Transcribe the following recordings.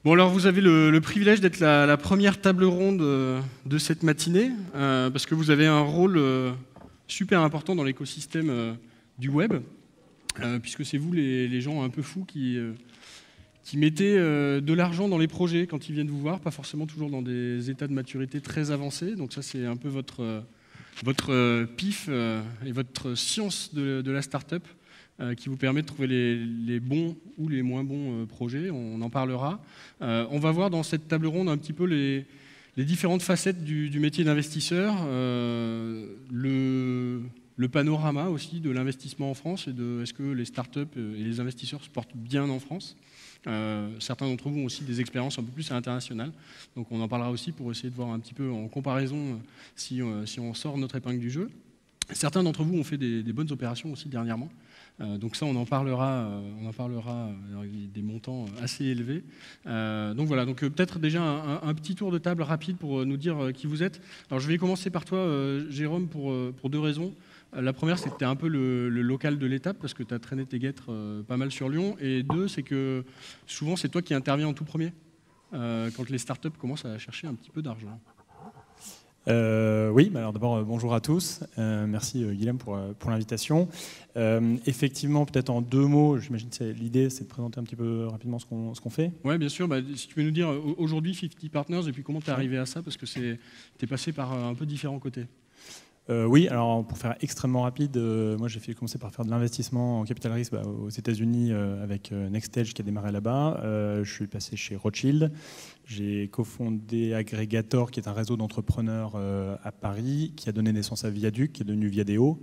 Bon, alors vous avez le privilège d'être la première table ronde de cette matinée, parce que vous avez un rôle super important dans l'écosystème du web, puisque c'est vous les gens un peu fous qui mettez de l'argent dans les projets quand ils viennent vous voir, pas forcément toujours dans des états de maturité très avancés. Donc ça, c'est un peu votre pif et votre science de la start-up qui vous permet de trouver les bons ou les moins bons projets. On en parlera. On va voir dans cette table ronde un petit peu les différentes facettes du métier d'investisseur, le panorama aussi de l'investissement en France et de est-ce que les startups et les investisseurs se portent bien en France. Certains d'entre vous ont aussi des expériences un peu plus à l'international, donc on en parlera aussi pour essayer de voir un petit peu en comparaison si on sort notre épingle du jeu. Certains d'entre vous ont fait des bonnes opérations aussi dernièrement, donc ça on en parlera des montants assez élevés. Donc voilà, donc peut-être déjà un petit tour de table rapide pour nous dire qui vous êtes. Alors je vais commencer par toi Jérôme pour deux raisons. La première, c'est que tu es un peu le local de l'étape parce que tu as traîné tes guêtres pas mal sur Lyon. Et deux, c'est que souvent, c'est toi qui interviens en tout premier quand les startups commencent à chercher un petit peu d'argent. Oui, alors d'abord, bonjour à tous. Merci Guilhem pour l'invitation. Effectivement, peut-être en deux mots, j'imagine que l'idée, c'est de présenter un petit peu rapidement ce qu'on fait. Oui, bien sûr. Si tu peux nous dire aujourd'hui 50 Partners et puis comment tu es arrivé à ça, parce que tu es passé par un peu différents côtés. Oui, alors pour faire extrêmement rapide, moi j'ai commencé par faire de l'investissement en capital risque aux États-Unis avec Nextage qui a démarré là-bas. Je suis passé chez Rothschild. J'ai cofondé Aggregator, qui est un réseau d'entrepreneurs à Paris, qui a donné naissance à Viaduc, qui est devenu Viadeo.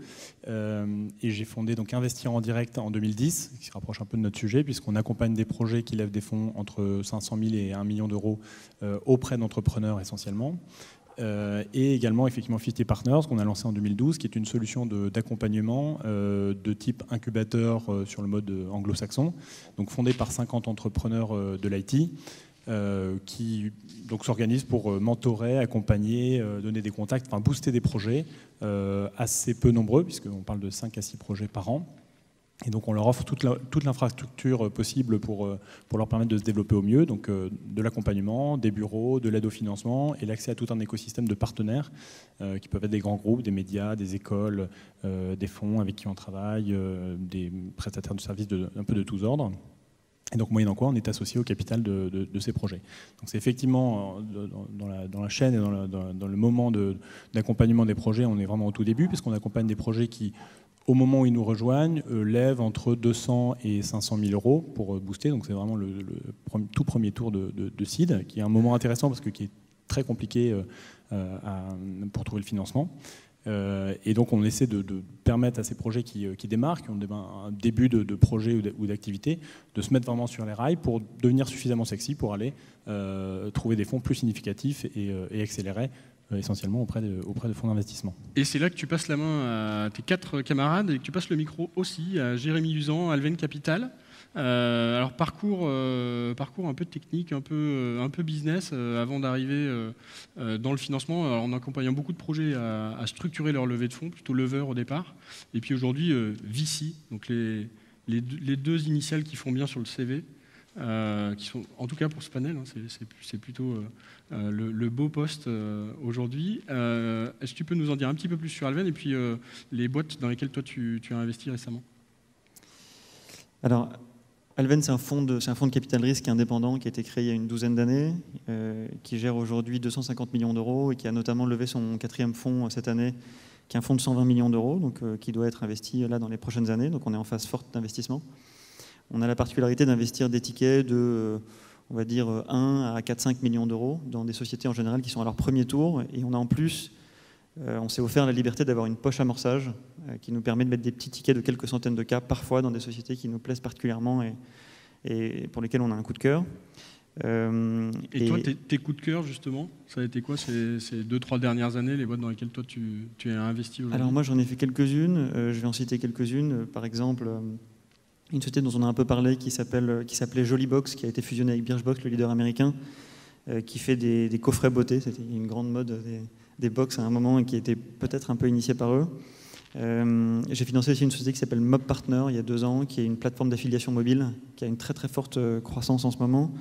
Et j'ai fondé donc Investir en direct en 2010, qui se rapproche un peu de notre sujet, puisqu'on accompagne des projets qui lèvent des fonds entre 500 000 et 1 million d'euros auprès d'entrepreneurs essentiellement. Et également effectivement 50 Partners qu'on a lancé en 2012, qui est une solution d'accompagnement de type incubateur sur le mode anglo-saxon, donc fondé par 50 entrepreneurs de l'IT qui donc s'organisent pour mentorer, accompagner, donner des contacts, enfin booster des projets assez peu nombreux, puisqu'on parle de 5 à 6 projets par an. Et donc on leur offre toute l'infrastructure possible pour leur permettre de se développer au mieux, donc de l'accompagnement, des bureaux, de l'aide au financement et l'accès à tout un écosystème de partenaires qui peuvent être des grands groupes, des médias, des écoles, des fonds avec qui on travaille, des prestataires de services un peu de tous ordres. Et donc moyennant quoi on est associé au capital de ces projets. Donc c'est effectivement dans la chaîne et dans le moment d'accompagnement des projets, on est vraiment au tout début, puisqu'on accompagne des projets qui, au moment où ils nous rejoignent, lèvent entre 200 et 500 000 euros pour booster. Donc c'est vraiment le tout premier tour de seed, qui est un moment intéressant parce qui est très compliqué pour trouver le financement. Et donc on essaie de permettre à ces projets qui démarrent, qui ont un début de projet ou d'activité, de se mettre vraiment sur les rails pour devenir suffisamment sexy pour aller trouver des fonds plus significatifs et accélérer essentiellement auprès de fonds d'investissement. Et c'est là que tu passes la main à tes 4 camarades et que tu passes le micro aussi à Jérémy Usan, Alven Capital. Alors parcours un peu technique, un peu business avant d'arriver dans le financement, alors en accompagnant beaucoup de projets à structurer leur levée de fonds, plutôt lever au départ, et puis aujourd'hui VC, donc les deux initiales qui font bien sur le CV, qui sont, en tout cas pour ce panel, hein, c'est plutôt le beau poste aujourd'hui. Est-ce que tu peux nous en dire un petit peu plus sur Alven et puis les boîtes dans lesquelles toi tu as investi récemment? Alors, Alven, c'est un fonds de capital risque indépendant qui a été créé il y a une douzaine d'années, qui gère aujourd'hui 250 millions d'euros et qui a notamment levé son 4e fonds cette année, qui est un fonds de 120 millions d'euros, donc qui doit être investi là dans les prochaines années. Donc on est en phase forte d'investissement. On a la particularité d'investir des tickets de, on va dire, 1 à 4-5 millions d'euros dans des sociétés en général qui sont à leur premier tour. Et on a en plus, on s'est offert la liberté d'avoir une poche amorçage qui nous permet de mettre des petits tickets de quelques centaines de cas, parfois dans des sociétés qui nous plaisent particulièrement et pour lesquelles on a un coup de cœur. Et toi, tes coups de cœur, justement, ça a été quoi ces 2-3 dernières années, les boîtes dans lesquelles toi tu as investi aujourd'hui? Alors moi, j'en ai fait quelques-unes. Je vais en citer quelques-unes. Par exemple, une société dont on a un peu parlé qui s'appelait Jolibox, qui a été fusionnée avec Birchbox, le leader américain, qui fait des coffrets beauté. C'était une grande mode des box à un moment et qui était peut-être un peu initiée par eux. J'ai financé aussi une société qui s'appelle Mob Partner il y a 2 ans, qui est une plateforme d'affiliation mobile qui a une très très forte croissance en ce moment.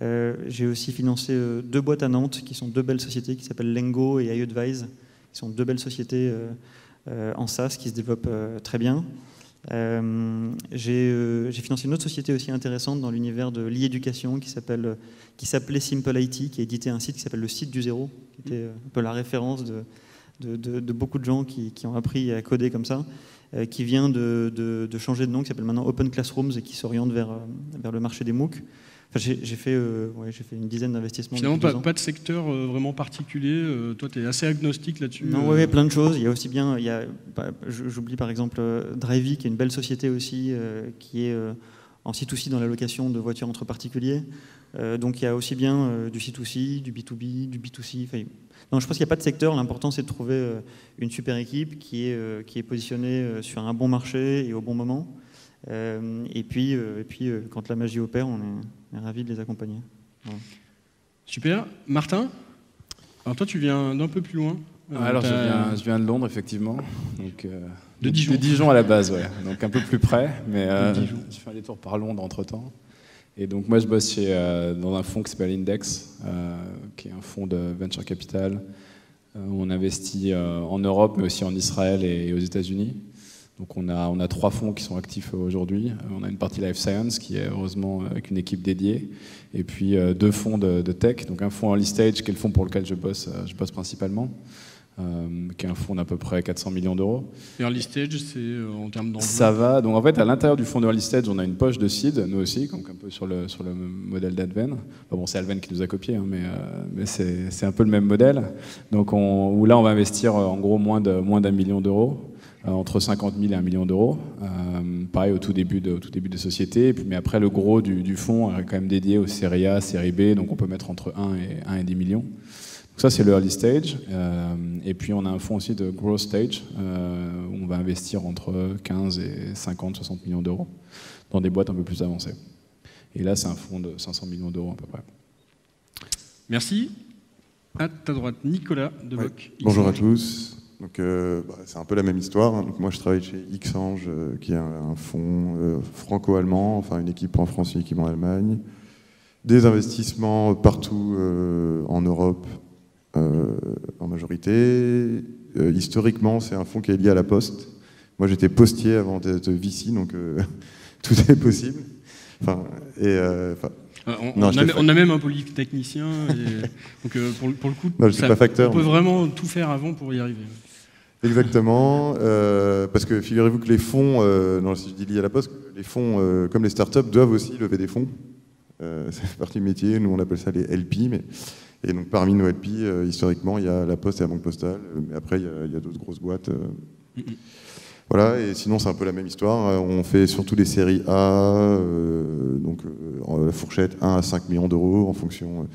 J'ai aussi financé 2 boîtes à Nantes, qui sont 2 belles sociétés, qui s'appellent Lengo et iAdvise, qui sont 2 belles sociétés en SaaS qui se développent très bien. J'ai financé une autre société aussi intéressante dans l'univers de l'e-éducation qui s'appelait Simple IT, qui a édité un site qui s'appelle le site du zéro, qui était un peu la référence de beaucoup de gens qui ont appris à coder comme ça, qui vient de changer de nom, qui s'appelle maintenant Open Classrooms et qui s'oriente vers le marché des MOOC. Enfin, j'ai fait une dizaine d'investissements. Finalement, pas de secteur vraiment particulier. Toi, tu es assez agnostique là-dessus. Non, oui, plein de choses. Il y a aussi bien, j'oublie par exemple Drivey, qui est une belle société aussi, qui est en C2C dans la location de voitures entre particuliers. Donc il y a aussi bien du C2C, du B2B, du B2C. Enfin, non, je pense qu'il n'y a pas de secteur. L'important, c'est de trouver une super équipe qui est positionnée sur un bon marché et au bon moment. Et puis, quand la magie opère, on est ravis de les accompagner. Voilà. Super. Martin, alors toi, tu viens d'un peu plus loin. Alors, je viens de Londres, effectivement. Donc, de Dijon. De Dijon à la base, ouais. Donc un peu plus près, mais je fais un détour par Londres entre-temps. Et donc moi, je bosse dans un fonds qui s'appelle Index, qui est un fonds de venture capital. On investit en Europe, mais aussi en Israël et aux États-Unis. Donc on a 3 fonds qui sont actifs aujourd'hui. On a une partie Life Science qui est heureusement avec une équipe dédiée. Et puis 2 fonds de tech. Donc un fonds Early Stage qui est le fonds pour lequel je bosse principalement. Qui est un fonds d'à peu près 400 millions d'euros. Et Early Stage, c'est en termes d'enveloppe? Ça va. Donc en fait, à l'intérieur du fonds de Early Stage, on a une poche de seed, nous aussi, donc un peu sur le modèle d'Adven. Bon, c'est Adven qui nous a copié, hein, mais c'est un peu le même modèle. Donc où là, on va investir en gros moins d'1 million d'euros, entre 50 000 et 1 million d'euros. Pareil au tout début de société. Mais après, le gros du fonds est quand même dédié aux séries A, série B, donc on peut mettre entre 1 et 10 millions. Ça, c'est le early stage. Et puis, on a un fonds aussi de growth stage, où on va investir entre 15 et 50, 60 millions d'euros dans des boîtes un peu plus avancées. Et là, c'est un fonds de 500 millions d'euros à peu près. Merci. À ta droite, Nicolas Deboc. Bonjour à tous. Donc, c'est un peu la même histoire. Donc, moi, je travaille chez Xange, qui est un fonds franco-allemand, enfin une équipe en France, une équipe en Allemagne. Des investissements partout en Europe, en majorité. Historiquement, c'est un fonds qui est lié à la Poste. Moi, j'étais postier avant d'être VC, donc tout est possible. On a même un polytechnicien. Donc, pour le coup, non, je suis pas facteur, on peut vraiment tout faire avant pour y arriver. Exactement. Parce que figurez-vous que les fonds, si je dis lié à la Poste, les fonds, comme les startups, doivent aussi lever des fonds. C'est partie du métier. Nous, on appelle ça les LP. Et donc parmi nos LP, historiquement, il y a la Poste et la Banque Postale, mais après il y a d'autres grosses boîtes. Voilà, et sinon c'est un peu la même histoire. On fait surtout des séries A, donc la fourchette 1 à 5 millions d'euros en fonction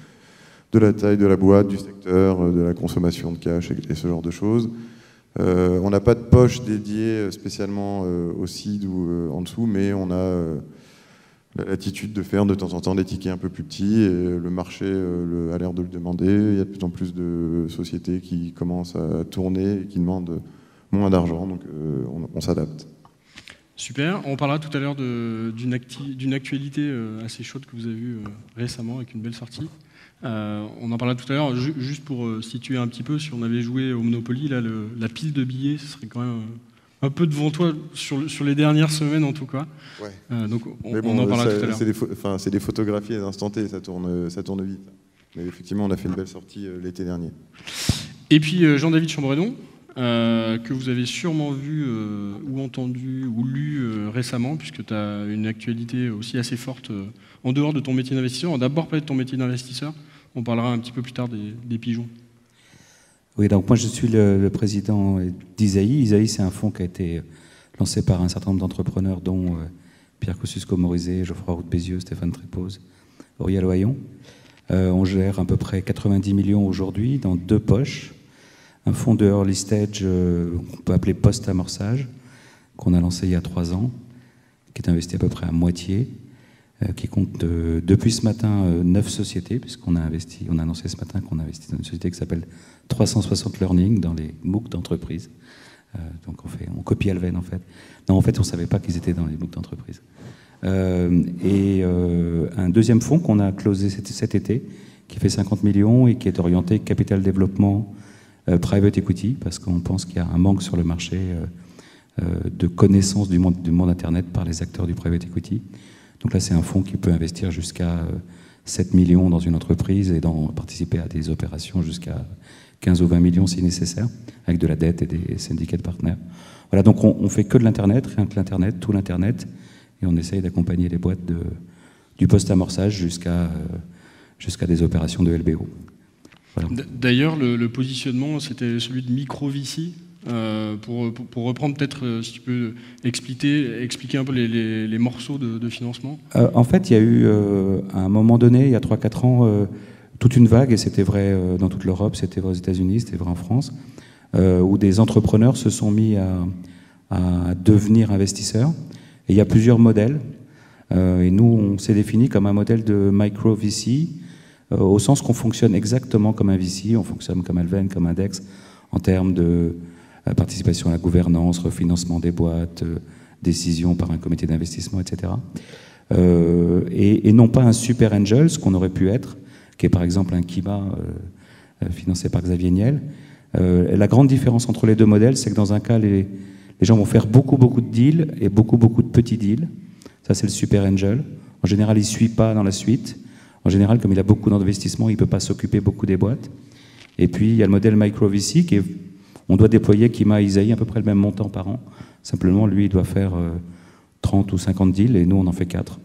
de la taille de la boîte, du secteur, de la consommation de cash et ce genre de choses. On n'a pas de poche dédiée spécialement au seed ou en dessous, mais on a la latitude de faire de temps en temps des tickets un peu plus petits, et le marché a l'air de le demander. Il y a de plus en plus de sociétés qui commencent à tourner et qui demandent moins d'argent, donc on s'adapte. Super, on parlera tout à l'heure d'une actualité assez chaude que vous avez vue récemment avec une belle sortie. On en parlera tout à l'heure, juste pour situer un petit peu, si on avait joué au Monopoly, là, la pile de billets, ce serait quand même un peu devant toi sur les dernières semaines en tout cas. Ouais. Donc on en parlera tout à l'heure. C'est des photographies à l'instant T, ça tourne vite. Mais effectivement, on a fait une belle sortie l'été dernier. Et puis Jean-David Chambredon, que vous avez sûrement vu ou entendu ou lu récemment, puisque tu as une actualité aussi assez forte en dehors de ton métier d'investisseur. On va d'abord parler de ton métier d'investisseur. On parlera un petit peu plus tard des pigeons. Oui, donc moi je suis le président d'Isaïe. Isaïe, c'est un fonds qui a été lancé par un certain nombre d'entrepreneurs, dont Pierre Kosciusko-Morizet, Geoffroy Roux de Bézieux, Stéphane Trépose, Auriel Ohaillon. On gère à peu près 90 millions aujourd'hui dans 2 poches. Un fonds de early stage qu'on peut appeler post-amorçage, qu'on a lancé il y a 3 ans, qui est investi à peu près à moitié, qui compte depuis ce matin 9 sociétés, puisqu'on a annoncé ce matin qu'on a investi dans une société qui s'appelle 360 Learning, dans les MOOC d'entreprise. Donc on copie Alven en fait. Non, en fait, on ne savait pas qu'ils étaient dans les MOOC d'entreprise. et un deuxième fonds qu'on a closé cet été, qui fait 50 millions et qui est orienté capital développement, private equity, parce qu'on pense qu'il y a un manque sur le marché de connaissance du monde Internet par les acteurs du private equity. Donc là, c'est un fonds qui peut investir jusqu'à 7 millions dans une entreprise et participer à des opérations jusqu'à 15 ou 20 millions si nécessaire, avec de la dette et des syndicats de partenaires. Voilà, donc on fait que de l'Internet, rien que l'Internet, tout l'Internet, et on essaye d'accompagner les boîtes du post-amorçage jusqu'à des opérations de LBO. Voilà. D'ailleurs, le positionnement, c'était celui de micro-VC. Pour reprendre, peut-être, si tu peux expliquer un peu les morceaux de financement. En fait, il y a eu, à un moment donné, il y a 3-4 ans, toute une vague, et c'était vrai dans toute l'Europe, c'était vrai aux États-Unis, c'était vrai en France, où des entrepreneurs se sont mis à devenir investisseurs. Et il y a plusieurs modèles. Et nous, on s'est défini comme un modèle de micro-VC, au sens qu'on fonctionne exactement comme un VC, on fonctionne comme Alven, comme Index, en termes de participation à la gouvernance, refinancement des boîtes, décision par un comité d'investissement, etc. Et non pas un super angel, ce qu'on aurait pu être, qui est par exemple un Kiva financé par Xavier Niel. La grande différence entre les deux modèles, c'est que dans un cas, les gens vont faire beaucoup de deals et beaucoup de petits deals. Ça, c'est le super angel. En général, il ne suit pas dans la suite. En général, comme il a beaucoup d'investissements, il ne peut pas s'occuper beaucoup des boîtes. Et puis, il y a le modèle micro-VC qui est... On doit déployer Kima et Isaïe à peu près le même montant par an. Simplement, lui, il doit faire 30 ou 50 deals et nous, on en fait 4.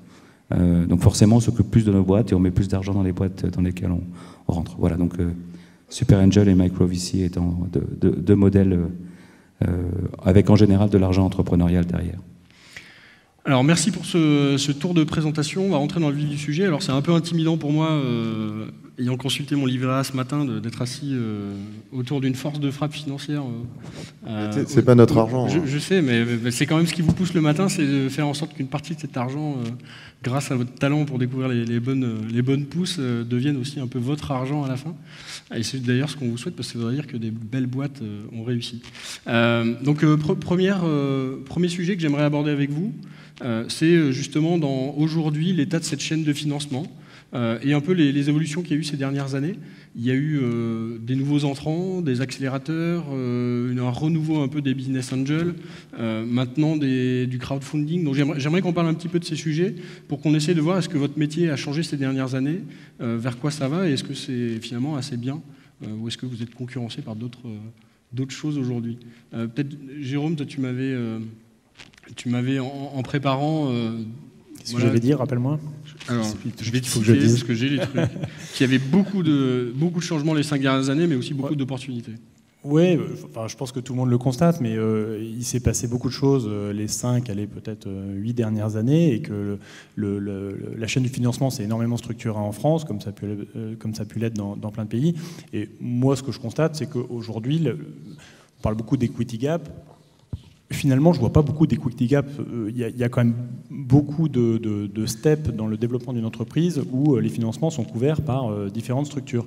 Donc forcément, on s'occupe plus de nos boîtes et on met plus d'argent dans les boîtes dans lesquelles on rentre. Voilà, donc Super Angel et Micro VC étant deux modèles avec en général de l'argent entrepreneurial derrière. Alors merci pour ce tour de présentation. On va rentrer dans le vif du sujet. Alors c'est un peu intimidant pour moi, ayant consulté mon livret A ce matin, d'être assis autour d'une force de frappe financière. C'est pas notre argent. Je sais, mais c'est quand même ce qui vous pousse le matin, c'est de faire en sorte qu'une partie de cet argent, grâce à votre talent pour découvrir les bonnes pousses, devienne aussi un peu votre argent à la fin. Et c'est d'ailleurs ce qu'on vous souhaite, parce que ça veut dire que des belles boîtes ont réussi. Donc premier sujet que j'aimerais aborder avec vous, c'est justement aujourd'hui l'état de cette chaîne de financement et un peu les évolutions qu'il y a eu ces dernières années. Il y a eu des nouveaux entrants, des accélérateurs, un renouveau un peu des business angels, maintenant du crowdfunding. Donc j'aimerais qu'on parle un petit peu de ces sujets pour qu'on essaie de voir est-ce que votre métier a changé ces dernières années, vers quoi ça va et est-ce que c'est finalement assez bien ou est-ce que vous êtes concurrencé par d'autres choses aujourd'hui. Peut-être Jérôme, toi tu m'avais en préparant... Qu'est-ce que j'avais dit, rappelle-moi. Alors, je vais te citer, parce que j'ai les trucs. Qu'il y avait beaucoup de changements les 5 dernières années, mais aussi beaucoup d'opportunités. Oui, je pense que tout le monde le constate, mais il s'est passé beaucoup de choses les 5, allez, peut-être 8 dernières années, et que la chaîne du financement s'est énormément structurée en France, comme ça a pu l'être dans plein de pays. Et moi, ce que je constate, c'est qu'aujourd'hui, on parle beaucoup d'equity gap. Finalement, je ne vois pas beaucoup d'equity gap. Il y a quand même beaucoup de steps dans le développement d'une entreprise où les financements sont couverts par différentes structures.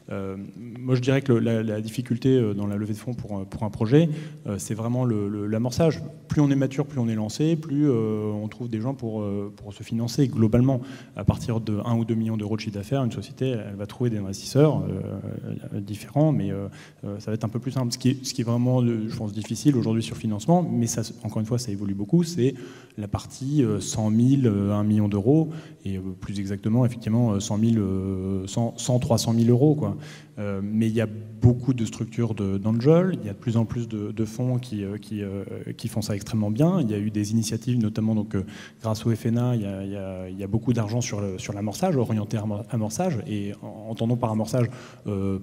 Moi, je dirais que la difficulté dans la levée de fonds pour un projet, c'est vraiment l'amorçage. Plus on est mature, plus on est lancé, plus on trouve des gens pour se financer. Globalement, à partir de 1 ou 2 millions d'euros de chiffre d'affaires, une société, elle va trouver des investisseurs différents, mais ça va être un peu plus simple. Ce qui est vraiment, je pense, difficile aujourd'hui sur le financement, mais ça, encore une fois, ça évolue beaucoup, c'est la partie 100 000, 1 million d'euros, et plus exactement, effectivement, 100 300 000 euros, quoi. Mais il y a beaucoup de structures d'angel, il y a de plus en plus de fonds qui font ça extrêmement bien. Il y a eu des initiatives, notamment donc, grâce au FNA, il y a beaucoup d'argent sur l'amorçage, orienté amorçage, et entendons par amorçage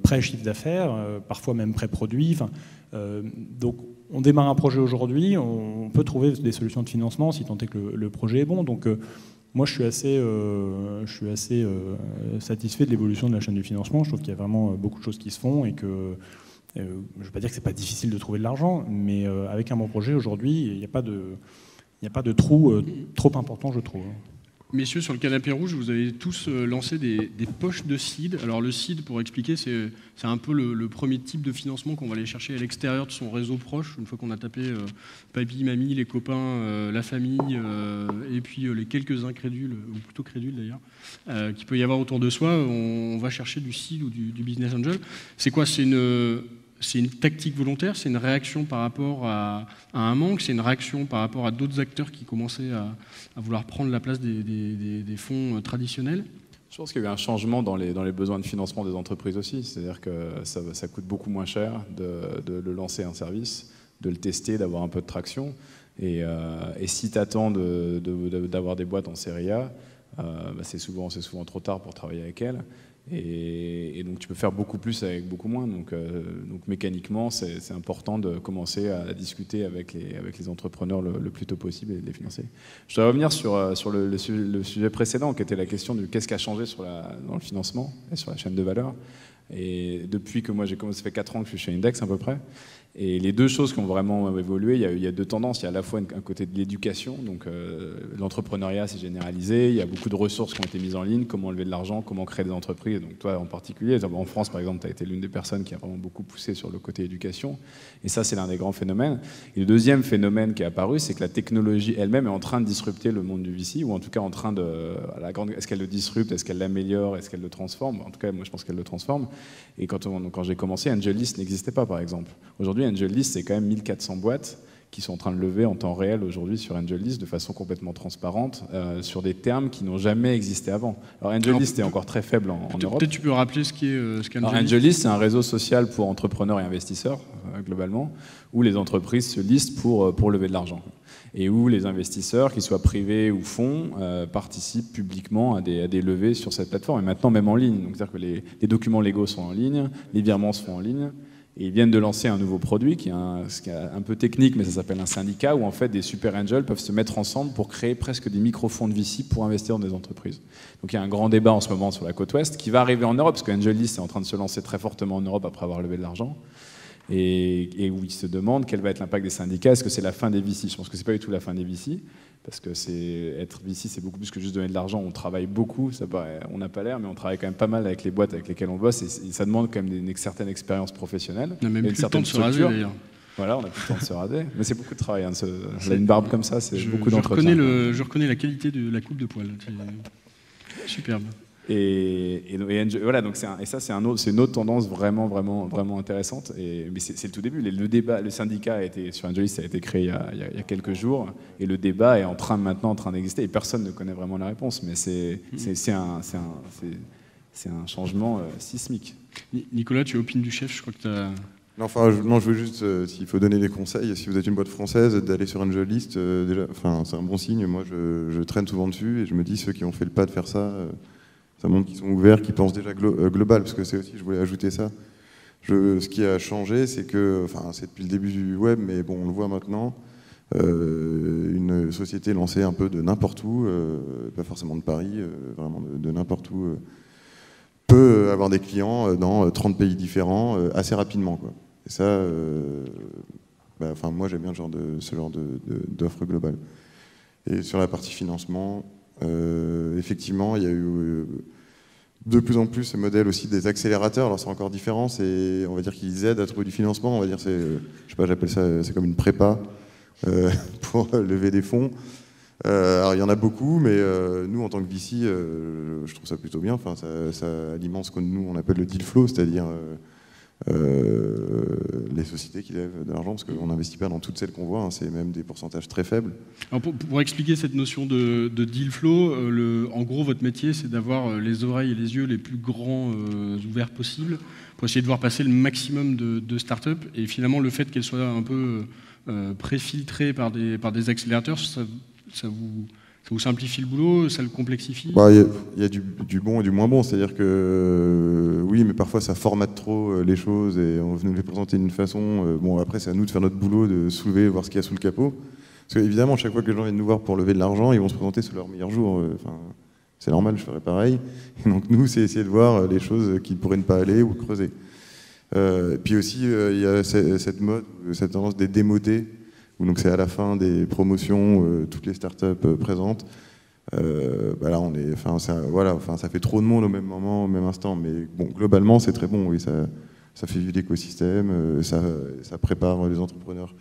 pré-chiffre d'affaires, parfois même pré-produit. Donc on démarre un projet aujourd'hui, on peut trouver des solutions de financement si tant est que le projet est bon. Donc moi, je suis assez satisfait de l'évolution de la chaîne du financement. Je trouve qu'il y a vraiment beaucoup de choses qui se font et que je ne veux pas dire que c'est pas difficile de trouver de l'argent, mais avec un bon projet aujourd'hui, il n'y a pas de trou trop important, je trouve. Messieurs, sur le canapé rouge, vous avez tous lancé des poches de seed. Alors le seed, pour expliquer, c'est un peu le premier type de financement qu'on va aller chercher à l'extérieur de son réseau proche. Une fois qu'on a tapé papy, mamie, les copains, la famille, et puis les quelques incrédules, ou plutôt crédules d'ailleurs, qu'il peut y avoir autour de soi, on va chercher du seed ou du business angel. C'est quoi? C'est une tactique volontaire, c'est une réaction par rapport à un manque, c'est une réaction par rapport à d'autres acteurs qui commençaient à vouloir prendre la place des fonds traditionnels? Je pense qu'il y a eu un changement dans les besoins de financement des entreprises aussi. C'est-à-dire que ça coûte beaucoup moins cher de le lancer un service, de le tester, d'avoir un peu de traction. Et si tu attends d'avoir des boîtes en série A, c'est souvent trop tard pour travailler avec elles. Et donc tu peux faire beaucoup plus avec beaucoup moins. Donc mécaniquement, c'est important de commencer à discuter avec les entrepreneurs le plus tôt possible et de les financer. Je voudrais revenir sur le sujet précédent, qui était la question de qu'est-ce qui a changé dans le financement et sur la chaîne de valeur. Et depuis que moi j'ai commencé, ça fait 4 ans que je suis chez Index à peu près. Et les deux choses qui ont vraiment évolué, il y a deux tendances. Il y a à la fois un côté de l'éducation, donc l'entrepreneuriat s'est généralisé, il y a beaucoup de ressources qui ont été mises en ligne, comment lever de l'argent, comment créer des entreprises. Donc toi en particulier, en France par exemple, tu as été l'une des personnes qui a vraiment beaucoup poussé sur le côté éducation. Et ça, c'est l'un des grands phénomènes. Et le deuxième phénomène qui est apparu, c'est que la technologie elle-même est en train de disrupter le monde du VC, ou en tout cas en train de... Est-ce qu'elle le disrupte, est-ce qu'elle l'améliore, est-ce qu'elle le transforme? En tout cas, moi je pense qu'elle le transforme. Et quand j'ai commencé, AngelList n'existait pas par exemple. Aujourd'hui, AngelList, c'est quand même 1400 boîtes qui sont en train de lever en temps réel aujourd'hui sur AngelList de façon complètement transparente sur des termes qui n'ont jamais existé avant. Alors AngelList est encore très faible en Europe. Peut-être tu peux rappeler ce qu'est AngelList. AngelList, c'est un réseau social pour entrepreneurs et investisseurs globalement, où les entreprises se listent pour lever de l'argent. Et où les investisseurs, qu'ils soient privés ou fonds, participent publiquement à des levées sur cette plateforme, et maintenant même en ligne. Donc c'est-à-dire que les documents légaux sont en ligne, les virements se font en ligne, et ils viennent de lancer un nouveau produit qui est un peu technique, mais ça s'appelle un syndicat, où en fait des super angels peuvent se mettre ensemble pour créer presque des micro-fonds de VC pour investir dans des entreprises. Donc il y a un grand débat en ce moment sur la côte ouest qui va arriver en Europe, parce que AngelList est en train de se lancer très fortement en Europe après avoir levé de l'argent. Et où ils se demandent quel va être l'impact des syndicats. Est-ce que c'est la fin des VC? Je pense que c'est pas du tout la fin des VC, parce que être VC, c'est beaucoup plus que juste donner de l'argent. On travaille beaucoup, on n'a pas l'air, mais on travaille quand même pas mal avec les boîtes avec lesquelles on bosse, et ça demande quand même une certaine expérience professionnelle. On n'a même plus le temps de se raser d'ailleurs. Voilà, on n'a plus le temps de se raser. Mais c'est beaucoup de travail. Une barbe comme ça, c'est beaucoup d'entretien. Je reconnais la qualité de la coupe de poil. C'est superbe. Voilà, donc ça c'est une autre tendance vraiment intéressante. Mais c'est le tout début. Le débat, le syndicat sur AngelList a été créé il y a quelques jours, et le débat est maintenant en train d'exister, et personne ne connaît vraiment la réponse. Mais c'est un changement sismique. Nicolas, tu opines du chef, je crois que tu as... Non, je veux juste, s'il faut donner des conseils, si vous êtes une boîte française, d'aller sur AngelList, déjà, c'est un bon signe. Moi, je traîne souvent dessus, et je me dis, ceux qui ont fait le pas de faire ça, ça montre qu'ils sont ouverts, qu'ils pensent déjà global, parce que c'est aussi, je voulais ajouter ça. Ce qui a changé, c'est que, c'est depuis le début du web, mais bon, on le voit maintenant, une société lancée un peu de n'importe où, pas forcément de Paris, vraiment de n'importe où, peut avoir des clients dans 30 pays différents assez rapidement, quoi. Et ça, moi j'aime bien ce genre d'offre globale. Et sur la partie financement, effectivement, il y a eu de plus en plus ce modèle aussi des accélérateurs. Alors c'est encore différent, on va dire qu'ils aident à trouver du financement. On va dire, j'appelle ça, c'est comme une prépa pour lever des fonds. Alors il y en a beaucoup, mais nous en tant que VC, je trouve ça plutôt bien. Enfin, ça alimente ce que nous on appelle le deal flow, c'est-à-dire les sociétés qui lèvent de l'argent, parce qu'on n'investit pas dans toutes celles qu'on voit, hein, c'est même des pourcentages très faibles. Alors pour expliquer cette notion de deal flow, en gros votre métier c'est d'avoir les oreilles et les yeux les plus grands ouverts possibles pour essayer de voir passer le maximum de startups, et finalement le fait qu'elles soient un peu préfiltrées par des accélérateurs, ça vous simplifie le boulot, ça le complexifie? Il y a du bon et du moins bon, c'est-à-dire que oui, mais parfois ça formate trop les choses, et on veut nous les présenter d'une façon. Bon, après c'est à nous de faire notre boulot, de soulever, voir ce qu'il y a sous le capot. Parce qu'évidemment, chaque fois que les gens viennent nous voir pour lever de l'argent, ils vont se présenter sous leur meilleur jour. C'est normal, je ferais pareil. Et donc nous, c'est essayer de voir les choses qui pourraient ne pas aller ou creuser. Puis aussi, il y a cette tendance des démotés, où donc c'est à la fin des promotions, toutes les startups présentes Là, on est, ça fait trop de monde au même moment, au même instant. Mais bon, globalement, c'est très bon. Oui, ça fait vivre l'écosystème, ça prépare les entrepreneurs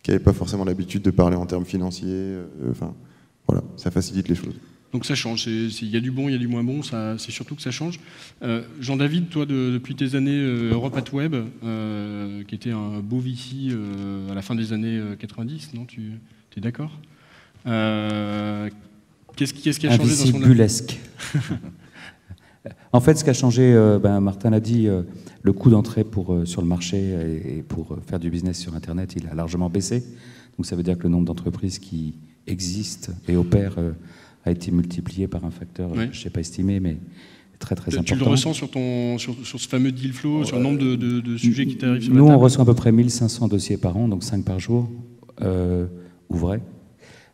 qui n'avaient pas forcément l'habitude de parler en termes financiers. Voilà, ça facilite les choses. Donc ça change, il y a du bon, il y a du moins bon, c'est surtout que ça change. Jean-David, toi, depuis tes années Europe at Web, qui était un beau VC à la fin des années 90, non, tu es d'accord? Qu'est-ce qui a changé dans son bullesque. En fait, ce qui a changé, Martin l'a dit, le coût d'entrée sur le marché et pour faire du business sur Internet, il a largement baissé. Donc ça veut dire que le nombre d'entreprises qui existent et opèrent a été multiplié par un facteur, oui. Je ne sais pas estimer, mais très très important. Tu le ressens sur ce fameux deal flow, sur le nombre de sujets qui t'arrivent sur la table? Nous, on reçoit à peu près 1500 dossiers par an, donc 5 par jour, ouvrés.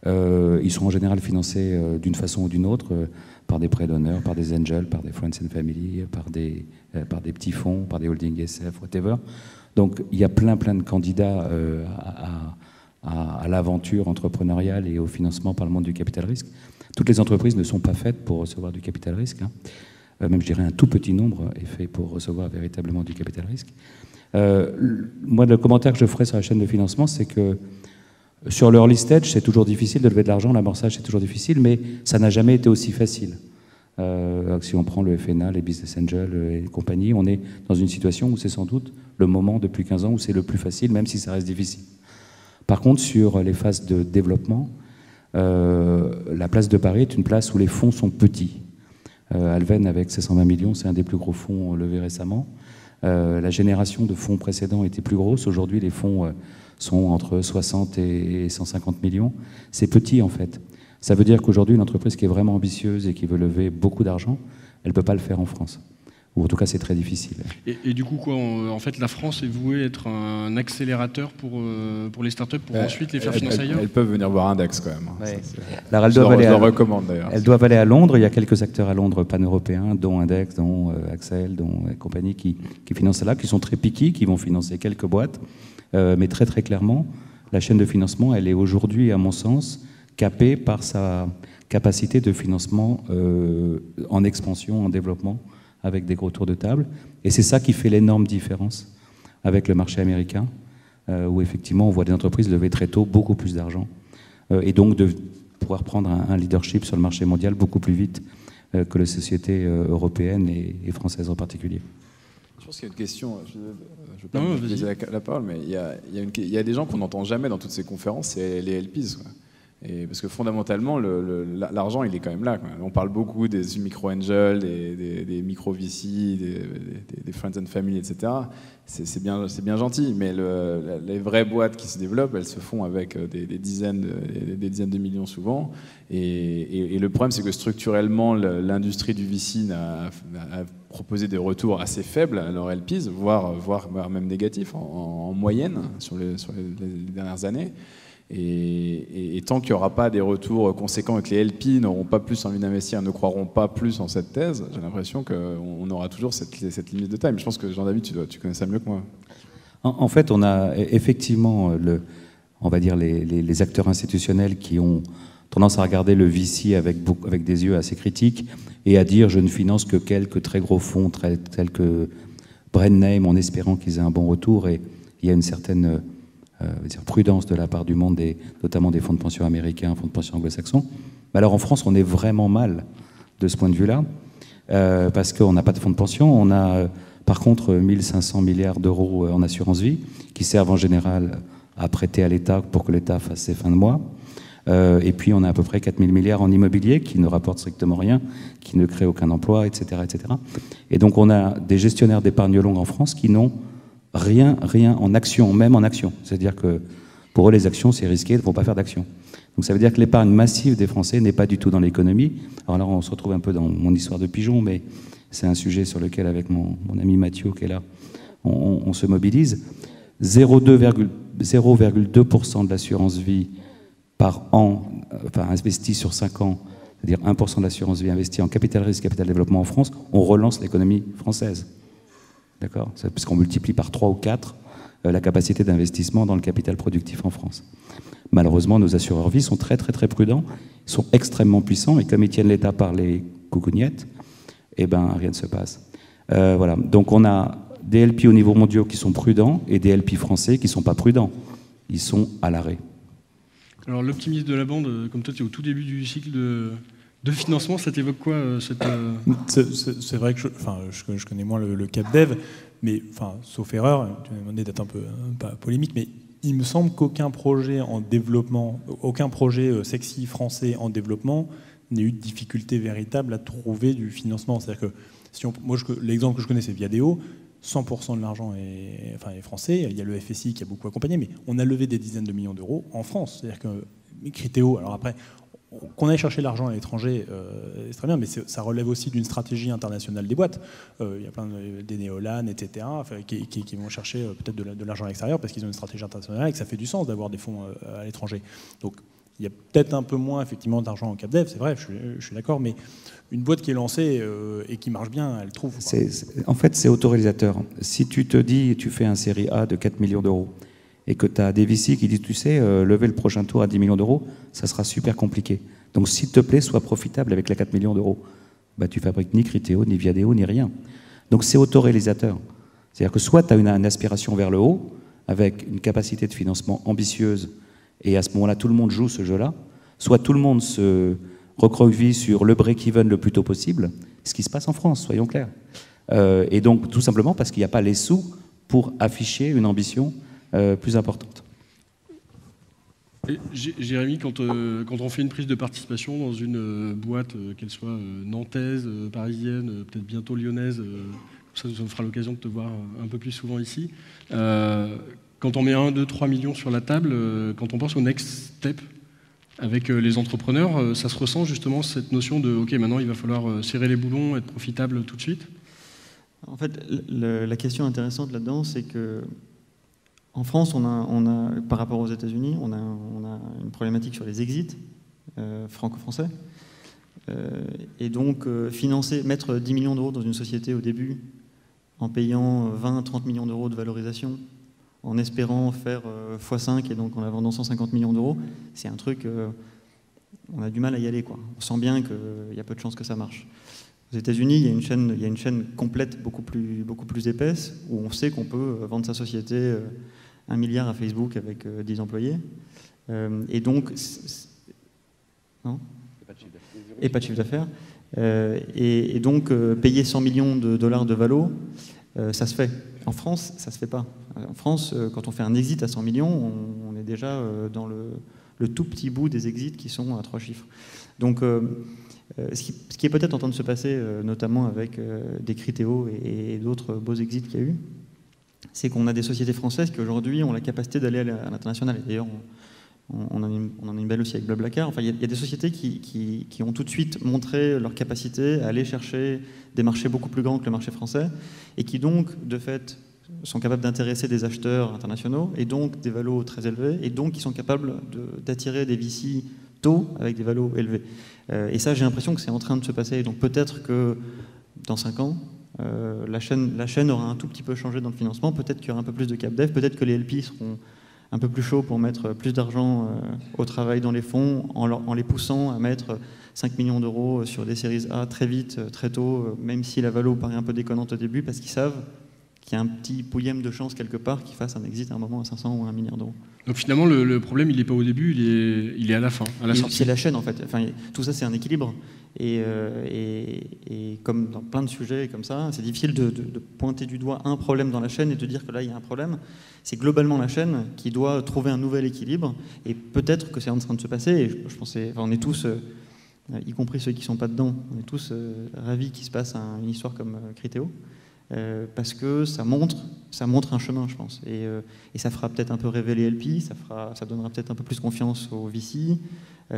Ils sont en général financés d'une façon ou d'une autre, par des prêts d'honneur, par des angels, par des friends and family, par des petits fonds, par des holdings SF, whatever. Donc il y a plein de candidats à l'aventure entrepreneuriale et au financement par le monde du capital risque. Toutes les entreprises ne sont pas faites pour recevoir du capital risque. Même, je dirais, un tout petit nombre est fait pour recevoir véritablement du capital risque. Moi, le commentaire que je ferai sur la chaîne de financement, c'est que sur l'early stage, c'est toujours difficile de lever de l'argent, l'amorçage, c'est toujours difficile, mais ça n'a jamais été aussi facile. Si on prend le FNA, les business angels et compagnie, on est dans une situation où c'est sans doute le moment depuis 15 ans où c'est le plus facile, même si ça reste difficile. Par contre, sur les phases de développement, la place de Paris est une place où les fonds sont petits. Alven, avec ses 120 millions, c'est un des plus gros fonds levés récemment. La génération de fonds précédents était plus grosse. Aujourd'hui, les fonds sont entre 60 et 150 millions. C'est petit, en fait. Ça veut dire qu'aujourd'hui, une entreprise qui est vraiment ambitieuse et qui veut lever beaucoup d'argent, elle ne peut pas le faire en France. Ou en tout cas, c'est très difficile. Et du coup, en fait, la France est vouée être un accélérateur pour les startups, pour ensuite les faire financer ailleurs? Elles peuvent venir voir Index quand même. Ouais. Alors, je leur recommande d'ailleurs. Elles doivent aller à Londres. Il y a quelques acteurs à Londres pan-européens, dont Index, dont Axel, dont compagnie qui financent là, qui sont très piqués, qui vont financer quelques boîtes. Mais très très clairement, la chaîne de financement, elle est aujourd'hui, à mon sens, capée par sa capacité de financement en expansion, en développement, avec des gros tours de table. Et c'est ça qui fait l'énorme différence avec le marché américain, où effectivement on voit des entreprises lever très tôt beaucoup plus d'argent, et donc de pouvoir prendre un leadership sur le marché mondial beaucoup plus vite que les sociétés européennes et françaises en particulier. Je pense qu'il y a une question, je ne veux pas vous laisser la parole, mais il y a des gens qu'on n'entend jamais dans toutes ces conférences, c'est les LPs, quoi. Et parce que fondamentalement, l'argent, il est quand même là, quoi. On parle beaucoup des micro-angels, des micro-VC, des friends and family, etc. C'est bien gentil, mais les vraies boîtes qui se développent, elles se font avec des dizaines de millions souvent. Et le problème, c'est que structurellement, l'industrie du VC a proposé des retours assez faibles à leurs LPs, voire même négatifs en moyenne sur les dernières années. Et tant qu'il n'y aura pas des retours conséquents et que les LP n'auront pas plus envie d'investir, ne croiront pas plus en cette thèse, j'ai l'impression qu'on aura toujours cette limite de taille. Mais je pense que Jean-David, tu connais ça mieux que moi. En fait, on a effectivement, on va dire, les acteurs institutionnels qui ont tendance à regarder le VC avec des yeux assez critiques et à dire je ne finance que quelques très gros fonds tels que brand name en espérant qu'ils aient un bon retour. Et il y a une certaine prudence de la part du monde, notamment des fonds de pension américains, fonds de pension anglo-saxons. Mais alors en France, on est vraiment mal de ce point de vue-là, parce qu'on n'a pas de fonds de pension. On a par contre 1500 milliards d'euros en assurance vie, qui servent en général à prêter à l'État pour que l'État fasse ses fins de mois. Et puis on a à peu près 4000 milliards en immobilier, qui ne rapportent strictement rien, qui ne créent aucun emploi, etc., etc. Et donc on a des gestionnaires d'épargne longue en France qui n'ont rien en action, même en action. C'est-à-dire que pour eux, les actions, c'est risqué, ils ne vont pas faire d'action. Donc ça veut dire que l'épargne massive des Français n'est pas du tout dans l'économie. Alors là, on se retrouve un peu dans mon histoire de pigeon, mais c'est un sujet sur lequel, avec mon ami Mathieu qui est là, on se mobilise. 0,2% de l'assurance vie par an, investie sur 5 ans, c'est-à-dire 1% de l'assurance vie investie en capital risque, capital développement en France, on relance l'économie française. D'accord ? Parce qu'on multiplie par 3 ou 4 la capacité d'investissement dans le capital productif en France. Malheureusement, nos assureurs vie sont très très très prudents, ils sont extrêmement puissants, et comme ils tiennent l'État par les coucougnettes, eh ben, rien ne se passe. Voilà. Donc on a des LP au niveau mondial qui sont prudents et des LP français qui ne sont pas prudents. Ils sont à l'arrêt. Alors l'optimisme de la bande, comme toi tu es au tout début du cycle de financement, ça t'évoque quoi C'est vrai que je connais moins le CapDev, mais sauf erreur, tu m'as demandé d'être un peu pas polémique, mais il me semble qu'aucun projet en développement, aucun projet sexy français en développement n'ait eu de difficulté véritable à trouver du financement. C'est-à-dire que l'exemple que je connais, c'est Viadeo. 100% de l'argent est français. Il y a le FSI qui a beaucoup accompagné, mais on a levé des dizaines de millions d'euros en France. C'est-à-dire que Criteo, alors après, qu'on aille chercher l'argent à l'étranger, c'est très bien, mais ça relève aussi d'une stratégie internationale des boîtes. Il y a plein des Néolan, etc., qui vont chercher peut-être de l'argent à l'extérieur parce qu'ils ont une stratégie internationale et que ça fait du sens d'avoir des fonds à l'étranger. Donc, il y a peut-être un peu moins effectivement d'argent en CapDev, c'est vrai, je suis d'accord, mais une boîte qui est lancée et qui marche bien, elle trouve. En fait, c'est autoréalisateur. Si tu te dis, tu fais un série A de 4 millions d'euros et que tu as des VC qui disent, tu sais, lever le prochain tour à 10 millions d'euros, ça sera super compliqué. Donc, s'il te plaît, sois profitable avec les 4 millions d'euros. Bah, tu fabriques ni Criteo, ni Viadeo, ni rien. Donc, c'est autoréalisateur. C'est-à-dire que soit tu as une aspiration vers le haut, avec une capacité de financement ambitieuse, et à ce moment-là, tout le monde joue ce jeu-là, soit tout le monde se recroqueville sur le break-even le plus tôt possible, ce qui se passe en France, soyons clairs. Et donc, tout simplement parce qu'il n'y a pas les sous pour afficher une ambition plus importante. Et Jérémy, quand on fait une prise de participation dans une boîte, qu'elle soit nantaise, parisienne, peut-être bientôt lyonnaise, ça nous fera l'occasion de te voir un peu plus souvent ici, quand on met 1, 2, 3 millions sur la table, quand on pense au next step avec les entrepreneurs, ça se ressent justement cette notion de « ok, maintenant il va falloir serrer les boulons, être profitable tout de suite ». En fait, la question intéressante là-dedans, c'est que en France, on a, par rapport aux États-Unis, on a une problématique sur les exits franco-français. Et donc, mettre 10 millions d'euros dans une société au début, en payant 20-30 millions d'euros de valorisation, en espérant faire x5 et donc en la vendant 150 millions d'euros, c'est un truc, on a du mal à y aller, quoi. On sent bien qu'il y a peu de chances que ça marche. Aux États-Unis, il y a une chaîne complète beaucoup plus épaisse où on sait qu'on peut vendre sa société 1 milliard à Facebook avec 10 employés. Et donc, non ? Et pas de chiffre d'affaires. Et donc, payer 100 millions de dollars de valo, ça se fait. En France, ça se fait pas. En France, quand on fait un exit à 100 millions, on est déjà dans le tout petit bout des exits qui sont à 3 chiffres. Donc, ce qui est peut-être en train de se passer, notamment avec des Criteo et d'autres beaux exits qu'il y a eu, c'est qu'on a des sociétés françaises qui aujourd'hui ont la capacité d'aller à l'international. D'ailleurs, on en a une belle aussi avec Blablacar. Enfin, il y a des sociétés qui ont tout de suite montré leur capacité à aller chercher des marchés beaucoup plus grands que le marché français et qui donc, de fait, sont capables d'intéresser des acheteurs internationaux et donc des valos très élevés et donc qui sont capables d'attirer des VC tôt avec des valos élevés. Et ça, j'ai l'impression que c'est en train de se passer. Donc peut-être que dans 5 ans, la chaîne aura un tout petit peu changé dans le financement. Peut-être qu'il y aura un peu plus de CapDev. Peut-être que les LP seront un peu plus chauds pour mettre plus d'argent au travail dans les fonds en les poussant à mettre 5 millions d'euros sur des séries A très vite, très tôt, même si la valo paraît un peu déconnante au début, parce qu'ils savent qu'il y a un petit pouillème de chance quelque part qui fasse un exit à un moment à 500 ou 1 milliard d'euros. Donc finalement, le problème, il n'est pas au début, il est à la fin, à la sortie. C'est la chaîne, en fait. Enfin, tout ça, c'est un équilibre. Et comme dans plein de sujets comme ça, c'est difficile de pointer du doigt un problème dans la chaîne et de dire que là, il y a un problème. C'est globalement la chaîne qui doit trouver un nouvel équilibre. Et peut-être que c'est en train de se passer. Et je pensais, on est tous, y compris ceux qui ne sont pas dedans, on est tous ravis qu'il se passe une histoire comme Criteo. Parce que ça montre un chemin, je pense. Et ça fera peut-être un peu rêver les LP, ça donnera peut-être un peu plus confiance aux VC,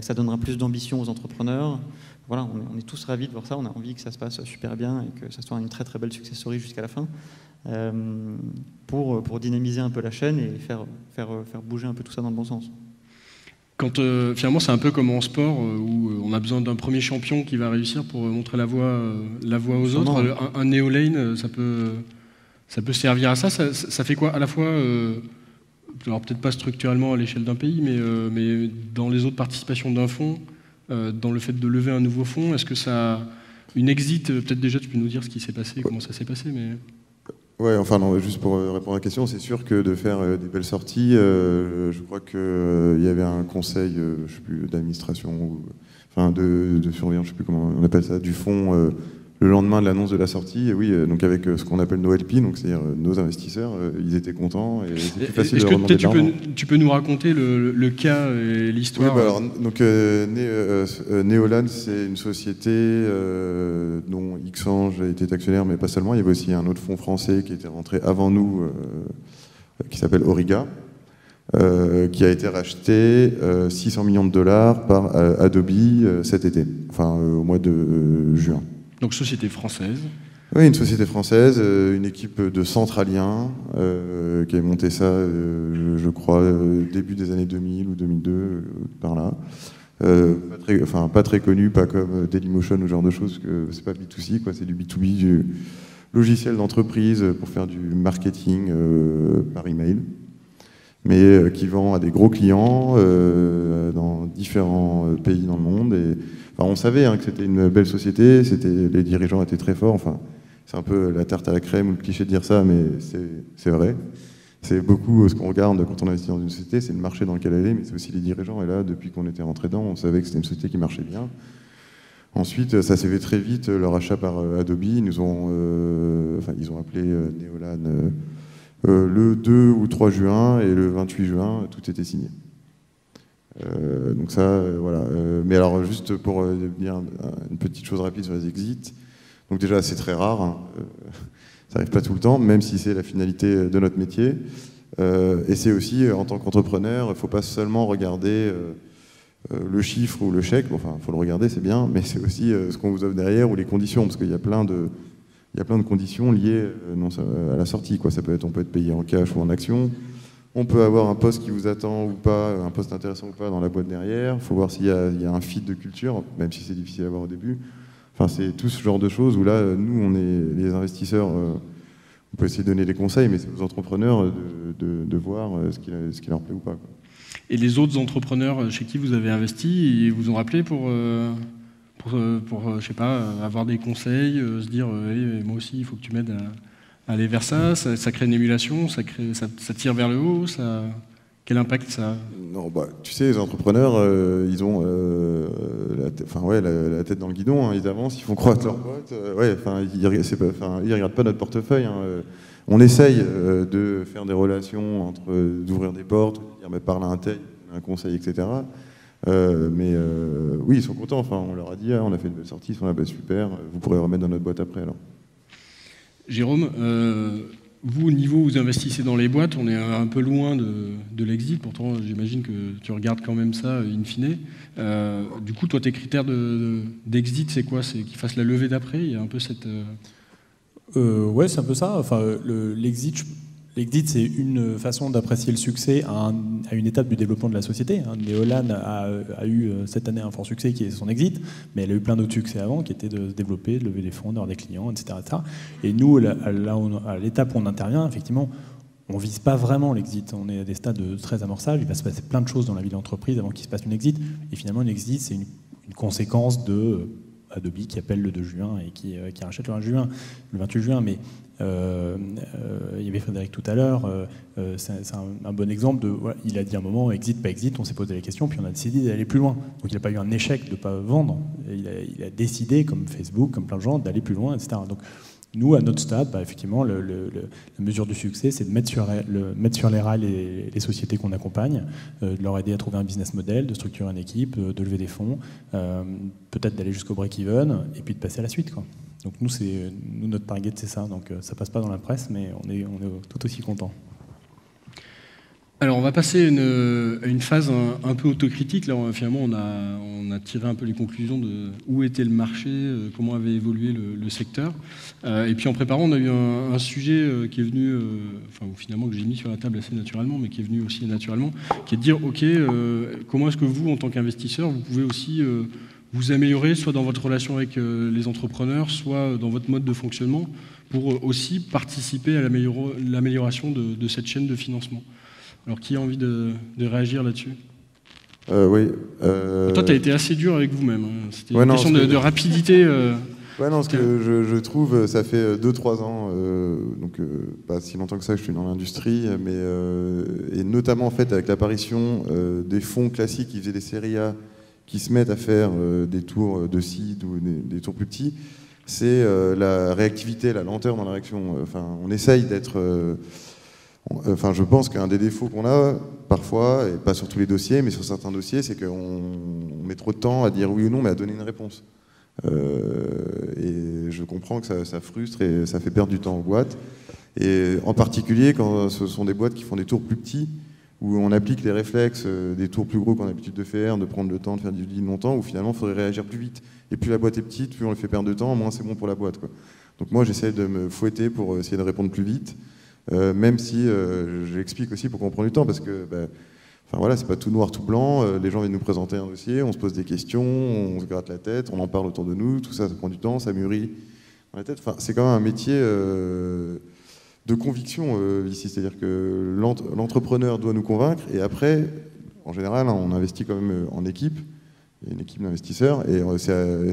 ça donnera plus d'ambition aux entrepreneurs. Voilà, on est tous ravis de voir ça, on a envie que ça se passe super bien et que ça soit une très très belle success story jusqu'à la fin, pour dynamiser un peu la chaîne et faire bouger un peu tout ça dans le bon sens. Quand finalement c'est un peu comme en sport où on a besoin d'un premier champion qui va réussir pour montrer la voie aux autres. Un Néolane, ça peut servir à ça. Ça fait quoi à la fois alors peut-être pas structurellement à l'échelle d'un pays, mais dans les autres participations d'un fonds, dans le fait de lever un nouveau fonds, est-ce que ça... Une exit, peut-être déjà tu peux nous dire ce qui s'est passé, comment ça s'est passé, mais... Ouais, enfin non, juste pour répondre à la question, c'est sûr que de faire des belles sorties, je crois qu'il y avait un conseil, je sais plus, d'administration, enfin de surveillance, je sais plus comment on appelle ça, du fonds le lendemain de l'annonce de la sortie, et oui, donc avec ce qu'on appelle nos LP, donc c'est-à-dire nos investisseurs, ils étaient contents et c'est plus facile de remonter de l'argent. Tu peux nous raconter le cas et l'histoire? Oui, bah alors, donc Neolan, c'est une société dont Xange était actionnaire, mais pas seulement. Il y avait aussi un autre fonds français qui était rentré avant nous, qui s'appelle Origa, qui a été racheté 600 millions de dollars par Adobe cet été, enfin au mois de juin. Donc société française. Oui, une société française, une équipe de centraliens qui a monté ça, je crois, début des années 2000 ou 2002, par là. Pas très connu, pas comme Dailymotion ou ce genre de choses, que c'est pas B2C, quoi, c'est du B2B, du logiciel d'entreprise pour faire du marketing par email, mais qui vend à des gros clients dans différents pays dans le monde. Et on savait que c'était une belle société, les dirigeants étaient très forts. Enfin, c'est un peu la tarte à la crème ou le cliché de dire ça, mais c'est vrai. C'est beaucoup ce qu'on regarde quand on investit dans une société, c'est le marché dans lequel elle est, mais c'est aussi les dirigeants. Et là, depuis qu'on était rentré dedans, on savait que c'était une société qui marchait bien. Ensuite, ça s'est fait très vite, leur achat par Adobe. Ils ont appelé Neolan le 2 ou 3 juin, et le 28 juin, tout était signé. Donc ça, voilà. Mais alors, juste pour dire une petite chose rapide sur les exits, donc déjà, c'est très rare, ça n'arrive pas tout le temps, même si c'est la finalité de notre métier. Et c'est aussi, en tant qu'entrepreneur, il ne faut pas seulement regarder le chiffre ou le chèque, enfin, il faut le regarder, c'est bien, mais c'est aussi ce qu'on vous offre derrière ou les conditions, parce qu'il y a plein de conditions liées à la sortie, quoi. On peut être payé en cash ou en action. On peut avoir un poste qui vous attend ou pas, un poste intéressant ou pas dans la boîte derrière. Il faut voir s'il y a un fit de culture, même si c'est difficile à voir au début. Enfin, c'est tout ce genre de choses où là, nous, on est les investisseurs, on peut essayer de donner des conseils, mais c'est aux entrepreneurs de voir ce qui leur plaît ou pas, quoi. Et les autres entrepreneurs chez qui vous avez investi, ils vous ont rappelé pour je sais pas, avoir des conseils, se dire hey, moi aussi, il faut que tu m'aides à aller vers ça, ça crée une émulation, ça tire vers le haut, quel impact ça a? Non, tu sais, les entrepreneurs, ils ont la tête dans le guidon, ils avancent, ils font croître leur boîte, ils regardent pas notre portefeuille. On essaye de faire des relations, d'ouvrir des portes, de dire parle à un tel, un conseil, etc. Oui, ils sont contents. Enfin, on leur a dit, on a fait une belle sortie, ils sont là, super, vous pourrez remettre dans notre boîte après alors. Jérôme, vous, au niveau où vous investissez dans les boîtes, on est un peu loin de l'exit, pourtant j'imagine que tu regardes quand même ça in fine. Du coup, toi, tes critères d'exit, c'est quoi? C'est qu'ils fassent la levée d'après? Il y a un peu cette... Ouais, c'est un peu ça. Enfin, l'exit, c'est une façon d'apprécier le succès à une étape du développement de la société. Neolan a eu cette année un fort succès qui est son exit, mais elle a eu plein d'autres succès avant qui étaient de se développer, de lever des fonds, d'avoir des clients, etc. Et nous, à l'étape où on intervient, effectivement, on ne vise pas vraiment l'exit. On est à des stades de très amorçage. Il va se passer plein de choses dans la vie de l'entreprise avant qu'il se passe une exit. Et finalement, une exit, c'est une conséquence de Adobe qui appelle le 2 juin et qui rachète le 28 juin. Mais il y avait Frédéric tout à l'heure, c'est un bon exemple il a dit à un moment exit, pas exit, on s'est posé la question, puis on a décidé d'aller plus loin. Donc il n'a pas eu un échec de ne pas vendre, il a décidé, comme Facebook, comme plein de gens, d'aller plus loin, etc. Donc nous, à notre stade, effectivement, la mesure du succès, c'est de mettre sur les rails les sociétés qu'on accompagne, de leur aider à trouver un business model, de structurer une équipe, de lever des fonds, peut-être d'aller jusqu'au break-even, et puis de passer à la suite, quoi. Donc nous, notre target, c'est ça. Donc ça passe pas dans la presse, mais on est tout aussi content. Alors on va passer à une phase un peu autocritique. Là, finalement, on a tiré un peu les conclusions de où était le marché, comment avait évolué le secteur. Et puis en préparant, on a eu un sujet qui est venu, finalement que j'ai mis sur la table assez naturellement, mais qui est venu aussi naturellement, qui est de dire, ok, comment est-ce que vous, en tant qu'investisseur, vous pouvez aussi vous améliorer, soit dans votre relation avec les entrepreneurs, soit dans votre mode de fonctionnement, pour aussi participer à l'amélioration de cette chaîne de financement. Alors, qui a envie de réagir là-dessus? Oui. Toi, tu as été assez dur avec vous-même. Hein. C'était Ouais, une non, question de rapidité. Ouais, non, ce que je trouve, ça fait 2-3 ans, donc pas si longtemps que ça que je suis dans l'industrie, mais et notamment en fait avec l'apparition des fonds classiques qui faisaient des séries A, qui se mettent à faire des tours de seed ou des tours plus petits, c'est la réactivité, la lenteur dans la réaction. Enfin, on essaye d'être. Enfin, je pense qu'un des défauts qu'on a parfois, et pas sur tous les dossiers, mais sur certains dossiers, c'est qu'on met trop de temps à dire oui ou non, mais à donner une réponse. Et je comprends que ça frustre et ça fait perdre du temps aux boîtes. Et en particulier quand ce sont des boîtes qui font des tours plus petits, où on applique les réflexes des tours plus gros qu'on a l'habitude de faire, de prendre le temps de faire du deal longtemps, où finalement il faudrait réagir plus vite. Et plus la boîte est petite, plus on le fait perdre de temps, moins c'est bon pour la boîte, quoi. Donc moi j'essaie de me fouetter pour essayer de répondre plus vite, même si j'explique aussi pour qu'on prenne du temps, parce que enfin voilà, c'est pas tout noir, tout blanc. Les gens viennent nous présenter un dossier, on se pose des questions, on se gratte la tête, on en parle autour de nous, tout ça, ça prend du temps, ça mûrit dans la tête. Enfin, c'est quand même un métier de conviction ici, c'est-à-dire que l'entrepreneur doit nous convaincre, et après, en général, on investit quand même en équipe, il y a une équipe d'investisseurs, et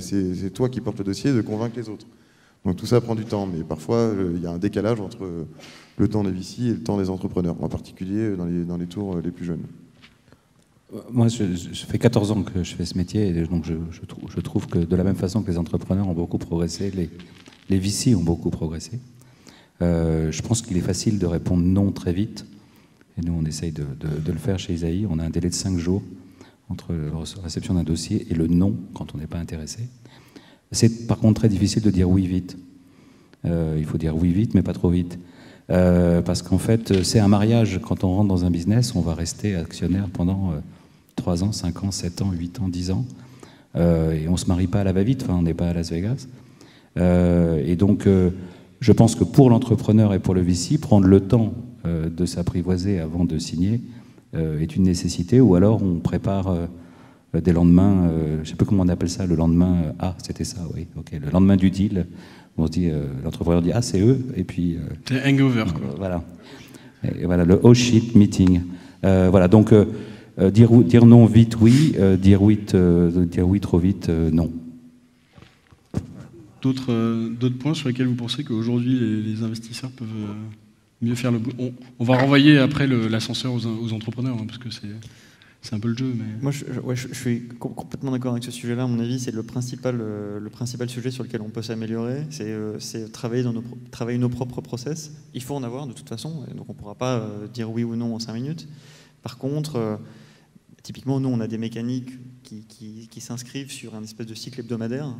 c'est toi qui portes le dossier de convaincre les autres. Donc tout ça prend du temps, mais parfois il y a un décalage entre le temps des VC et le temps des entrepreneurs, en particulier dans les tours les plus jeunes. Moi, je fais 14 ans que je fais ce métier, et donc je trouve que de la même façon que les entrepreneurs ont beaucoup progressé, les VC ont beaucoup progressé. Je pense qu'il est facile de répondre non très vite, et nous on essaye de le faire chez Isaïe. On a un délai de 5 jours entre la réception d'un dossier et le non quand on n'est pas intéressé. C'est par contre très difficile de dire oui vite. Il faut dire oui vite, mais pas trop vite. Parce qu'en fait, c'est un mariage. Quand on rentre dans un business, on va rester actionnaire pendant 3 ans, 5 ans, 7 ans, 8 ans, 10 ans. Et on ne se marie pas à la va-vite, enfin, on n'est pas à Las Vegas. Et donc, je pense que pour l'entrepreneur et pour le VC, prendre le temps de s'apprivoiser avant de signer est une nécessité, ou alors on prépare des lendemains, je ne sais plus comment on appelle ça, le lendemain, c'était ça, oui, ok, le lendemain du deal, on se dit, l'entrepreneur dit, c'est eux, et puis... c'est hangover, quoi. Voilà. Et voilà, le oh shit meeting. Voilà, donc dire non vite, oui, dire oui trop vite, non. D'autres points sur lesquels vous pensez qu'aujourd'hui les investisseurs peuvent mieux faire le boulot? On va renvoyer après l'ascenseur aux entrepreneurs, hein, parce que c'est un peu le jeu. Mais... Moi, je suis complètement d'accord avec ce sujet-là. À mon avis, c'est le principal sujet sur lequel on peut s'améliorer. C'est travailler nos propres process. Il faut en avoir de toute façon, donc on ne pourra pas dire oui ou non en 5 minutes. Par contre, typiquement, nous, on a des mécaniques qui s'inscrivent sur un espèce de cycle hebdomadaire.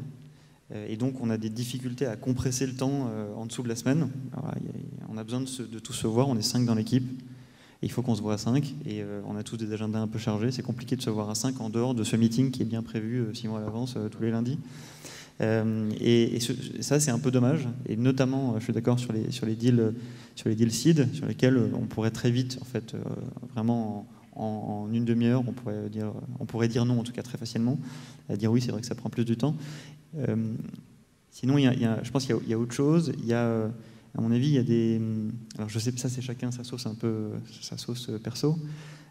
Et donc, on a des difficultés à compresser le temps en dessous de la semaine. Alors, on a besoin de tous se voir. On est 5 dans l'équipe. Et il faut qu'on se voit à 5. Et on a tous des agendas un peu chargés. C'est compliqué de se voir à 5 en dehors de ce meeting qui est bien prévu 6 mois à l'avance, tous les lundis. Et ça, c'est un peu dommage. Et notamment, je suis d'accord sur les deals seed, sur lesquels on pourrait très vite, en fait, vraiment en une demi-heure, on pourrait dire non, en tout cas très facilement. Dire oui, c'est vrai que ça prend plus de temps. Sinon, je pense qu'il y a autre chose. Il y a, à mon avis, il y a des... Alors, je sais que ça, c'est chacun sa sauce sa sauce perso.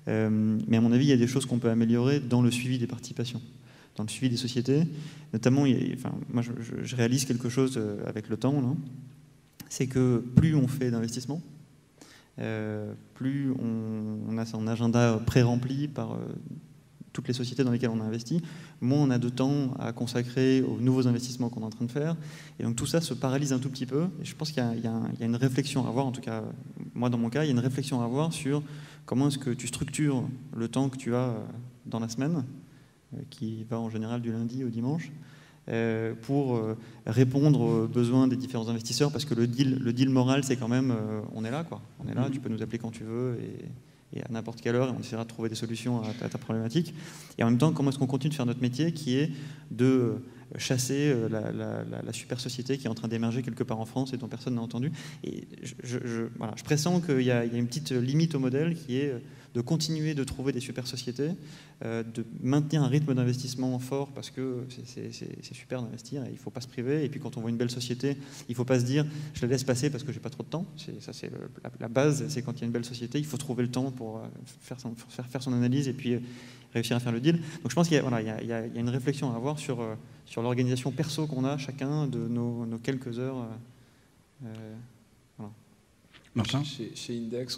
Mais à mon avis, il y a des choses qu'on peut améliorer dans le suivi des participations, dans le suivi des sociétés. Notamment, moi, je réalise quelque chose avec le temps, là. C'est que plus on fait d'investissements, plus on a son agenda pré-rempli par toutes les sociétés dans lesquelles on a investi, moins on a de temps à consacrer aux nouveaux investissements qu'on est en train de faire. Et donc tout ça se paralyse un tout petit peu. Et je pense qu'il y a une réflexion à avoir, en tout cas, moi dans mon cas, il y a une réflexion à avoir sur comment est-ce que tu structures le temps que tu as dans la semaine, qui va en général du lundi au dimanche, pour répondre aux besoins des différents investisseurs, parce que le deal moral, c'est quand même, on est là, quoi. On est là, tu peux nous appeler quand tu veux, et à n'importe quelle heure, et on essaiera de trouver des solutions à ta problématique. Et en même temps, comment est-ce qu'on continue de faire notre métier, qui est de chasser la super société qui est en train d'émerger quelque part en France et dont personne n'a entendu. Et je pressens qu'il y a une petite limite au modèle qui est de continuer de trouver des super sociétés, de maintenir un rythme d'investissement fort parce que c'est super d'investir et il ne faut pas se priver. Et puis quand on voit une belle société, il ne faut pas se dire je la laisse passer parce que j'ai pas trop de temps. Ça c'est la base, c'est quand il y a une belle société, il faut trouver le temps pour faire son analyse et puis réussir à faire le deal. Donc je pense qu'il y a une réflexion à avoir sur l'organisation perso qu'on a chacun de nos quelques heures. Voilà. Martin ? Chez Index,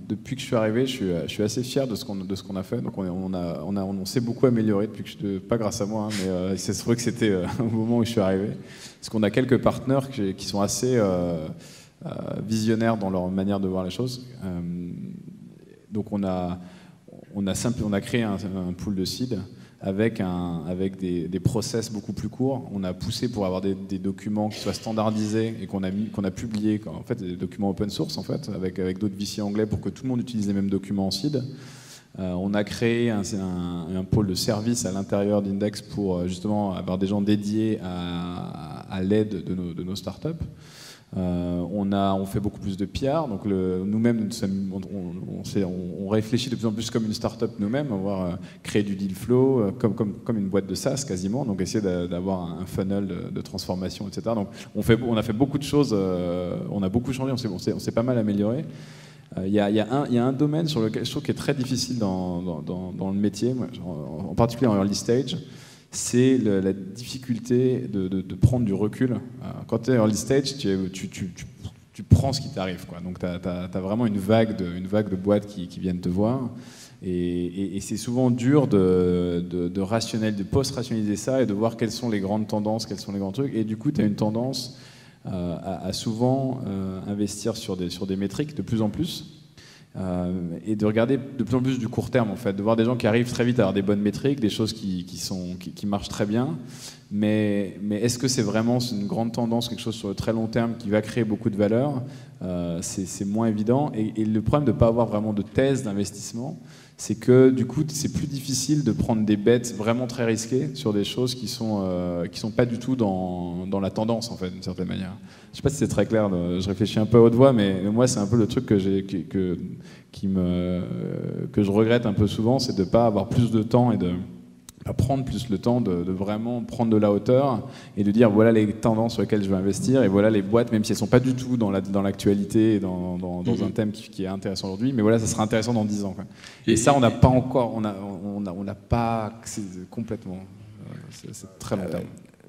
depuis que je suis arrivé, je suis assez fier de ce qu'on a fait. Donc on s'est beaucoup amélioré depuis que pas grâce à moi, hein, mais c'est vrai que c'était au moment où je suis arrivé. Parce qu'on a quelques partenaires qui sont assez visionnaires dans leur manière de voir les choses. Donc on a créé un pool de seed avec des process beaucoup plus courts. On a poussé pour avoir des documents qui soient standardisés et qu'on a publiés, en fait, des documents open source, en fait, avec d'autres VC anglais pour que tout le monde utilise les mêmes documents en seed. On a créé un pôle de service à l'intérieur d'Index pour justement avoir des gens dédiés à l'aide de nos startups. On fait beaucoup plus de PR, donc nous-mêmes on réfléchit de plus en plus comme une start-up nous-mêmes, on créer du deal flow comme une boîte de SaaS quasiment, donc essayer d'avoir un funnel de transformation, etc. Donc on a fait beaucoup de choses, on a beaucoup changé, on s'est pas mal amélioré. Il y a un domaine sur lequel je trouve qui est très difficile dans le métier, en particulier en early stage. C'est la difficulté de prendre du recul. Quand tu es early stage, tu prends ce qui t'arrive, quoi. Donc tu as vraiment une vague de boîtes qui viennent te voir. Et c'est souvent dur de post-rationaliser ça et de voir quelles sont les grandes tendances, quels sont les grands trucs. Et du coup, tu as une tendance à souvent investir sur des métriques de plus en plus. Et de regarder de plus en plus du court terme, en fait, de voir des gens qui arrivent très vite à avoir des bonnes métriques, des choses qui marchent très bien, mais est-ce que c'est vraiment une grande tendance, quelque chose sur le très long terme qui va créer beaucoup de valeur? C'est moins évident, et le problème de ne pas avoir vraiment de thèse d'investissement, c'est que du coup c'est plus difficile de prendre des bets vraiment très risquées sur des choses qui sont pas du tout dans la tendance, en fait, d'une certaine manière. Je sais pas si c'est très clair, je réfléchis un peu à haute voix, mais moi c'est un peu le truc que je regrette un peu souvent, c'est de ne pas avoir plus de temps et de pas prendre plus le temps de vraiment prendre de la hauteur et de dire voilà les tendances sur lesquelles je vais investir et voilà les boîtes, même si elles ne sont pas du tout dans l'actualité et dans un thème qui est intéressant aujourd'hui, mais voilà, ça sera intéressant dans 10 ans, quoi. Et ça, on n'a pas encore, on n'a pas accès complètement. C'est très long terme.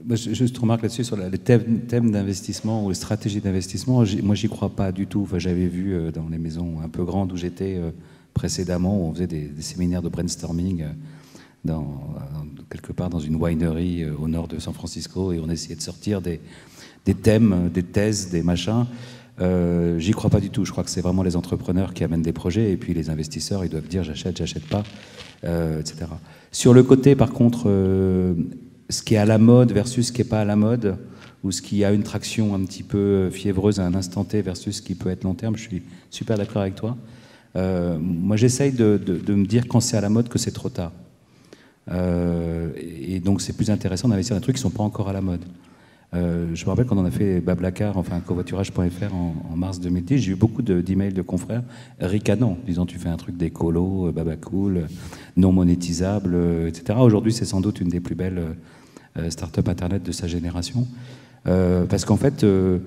Moi, je te remarque là-dessus sur les thèmes d'investissement ou les stratégies d'investissement. Moi, j'y crois pas du tout. Enfin, j'avais vu dans les maisons un peu grandes où j'étais précédemment, où on faisait des séminaires de brainstorming quelque part dans une winery au nord de San Francisco, et on essayait de sortir des thèmes, des thèses, des machins. J'y crois pas du tout. Je crois que c'est vraiment les entrepreneurs qui amènent des projets, et puis les investisseurs, ils doivent dire j'achète pas, etc. Sur le côté, par contre, ce qui est à la mode versus ce qui n'est pas à la mode, ou ce qui a une traction un petit peu fiévreuse à un instant T versus ce qui peut être long terme, je suis super d'accord avec toi. Moi, j'essaye de me dire quand c'est à la mode que c'est trop tard. Et donc, c'est plus intéressant d'investir dans des trucs qui ne sont pas encore à la mode. Je me rappelle quand on a fait Blablacar, enfin covoiturage.fr en mars 2010, j'ai eu beaucoup d'emails de confrères ricanants, disant tu fais un truc d'écolo, babacool, non monétisable, etc. Aujourd'hui, c'est sans doute une des plus belles start-up internet de sa génération. Parce qu'en fait, le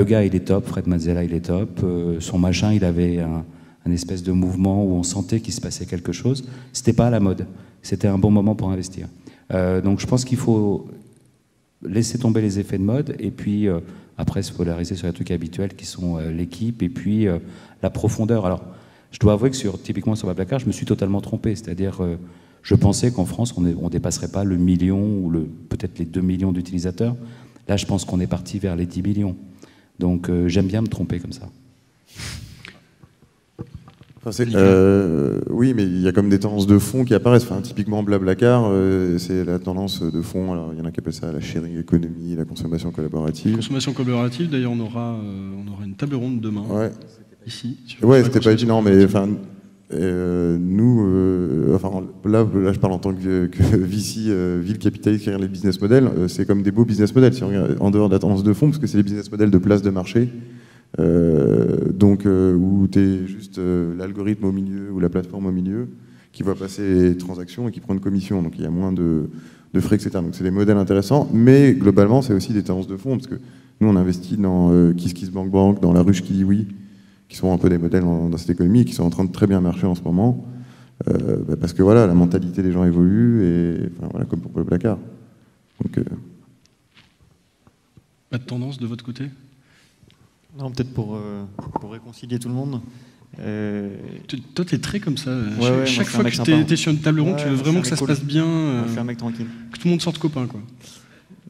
gars, il est top, Fred Mazzella, il est top. Son machin, il avait un espèce de mouvement où on sentait qu'il se passait quelque chose. C'était pas à la mode. C'était un bon moment pour investir. Donc je pense qu'il faut laisser tomber les effets de mode et puis après se polariser sur les trucs habituels qui sont l'équipe et puis la profondeur. Alors je dois avouer que typiquement sur Blablacar, je me suis totalement trompé. C'est-à-dire je pensais qu'en France on dépasserait pas le million ou peut-être les 2 millions d'utilisateurs. Là je pense qu'on est parti vers les 10 millions. Donc j'aime bien me tromper comme ça. Enfin, oui, mais il y a comme des tendances de fond qui apparaissent. Enfin, typiquement, Blablacar, c'est la tendance de fond. Alors, il y en a qui appellent ça la sharing economy, la consommation collaborative. Consommation collaborative, d'ailleurs, on aura une table ronde demain, ouais. Ici. Ouais, c'était pas évident, mais enfin, nous, enfin, là, je parle en tant que VC, ville capitaliste qui regarde les business models. C'est comme des beaux business models, si on regarde en dehors de la tendance de fond, parce que c'est les business models de place de marché. Donc où tu es juste l'algorithme au milieu ou la plateforme au milieu qui va passer les transactions et qui prend une commission. Donc il y a moins de frais, etc. Donc c'est des modèles intéressants, mais globalement c'est aussi des tendances de fond, parce que nous on investit dans KissKissBankBank, dans La Ruche qui dit oui, qui sont un peu des modèles dans cette économie et qui sont en train de très bien marcher en ce moment, parce que voilà, la mentalité des gens évolue, et enfin, voilà, comme pour BlaBlaCar. Donc, Pas de tendance de votre côté? Non, peut-être pour réconcilier tout le monde. Toi, t'es très comme ça. Ouais, chaque fois que t'es sur une table ronde, tu veux vraiment que ça se passe bien, Moi, je suis un mec tranquille. que tout le monde sorte copain, quoi.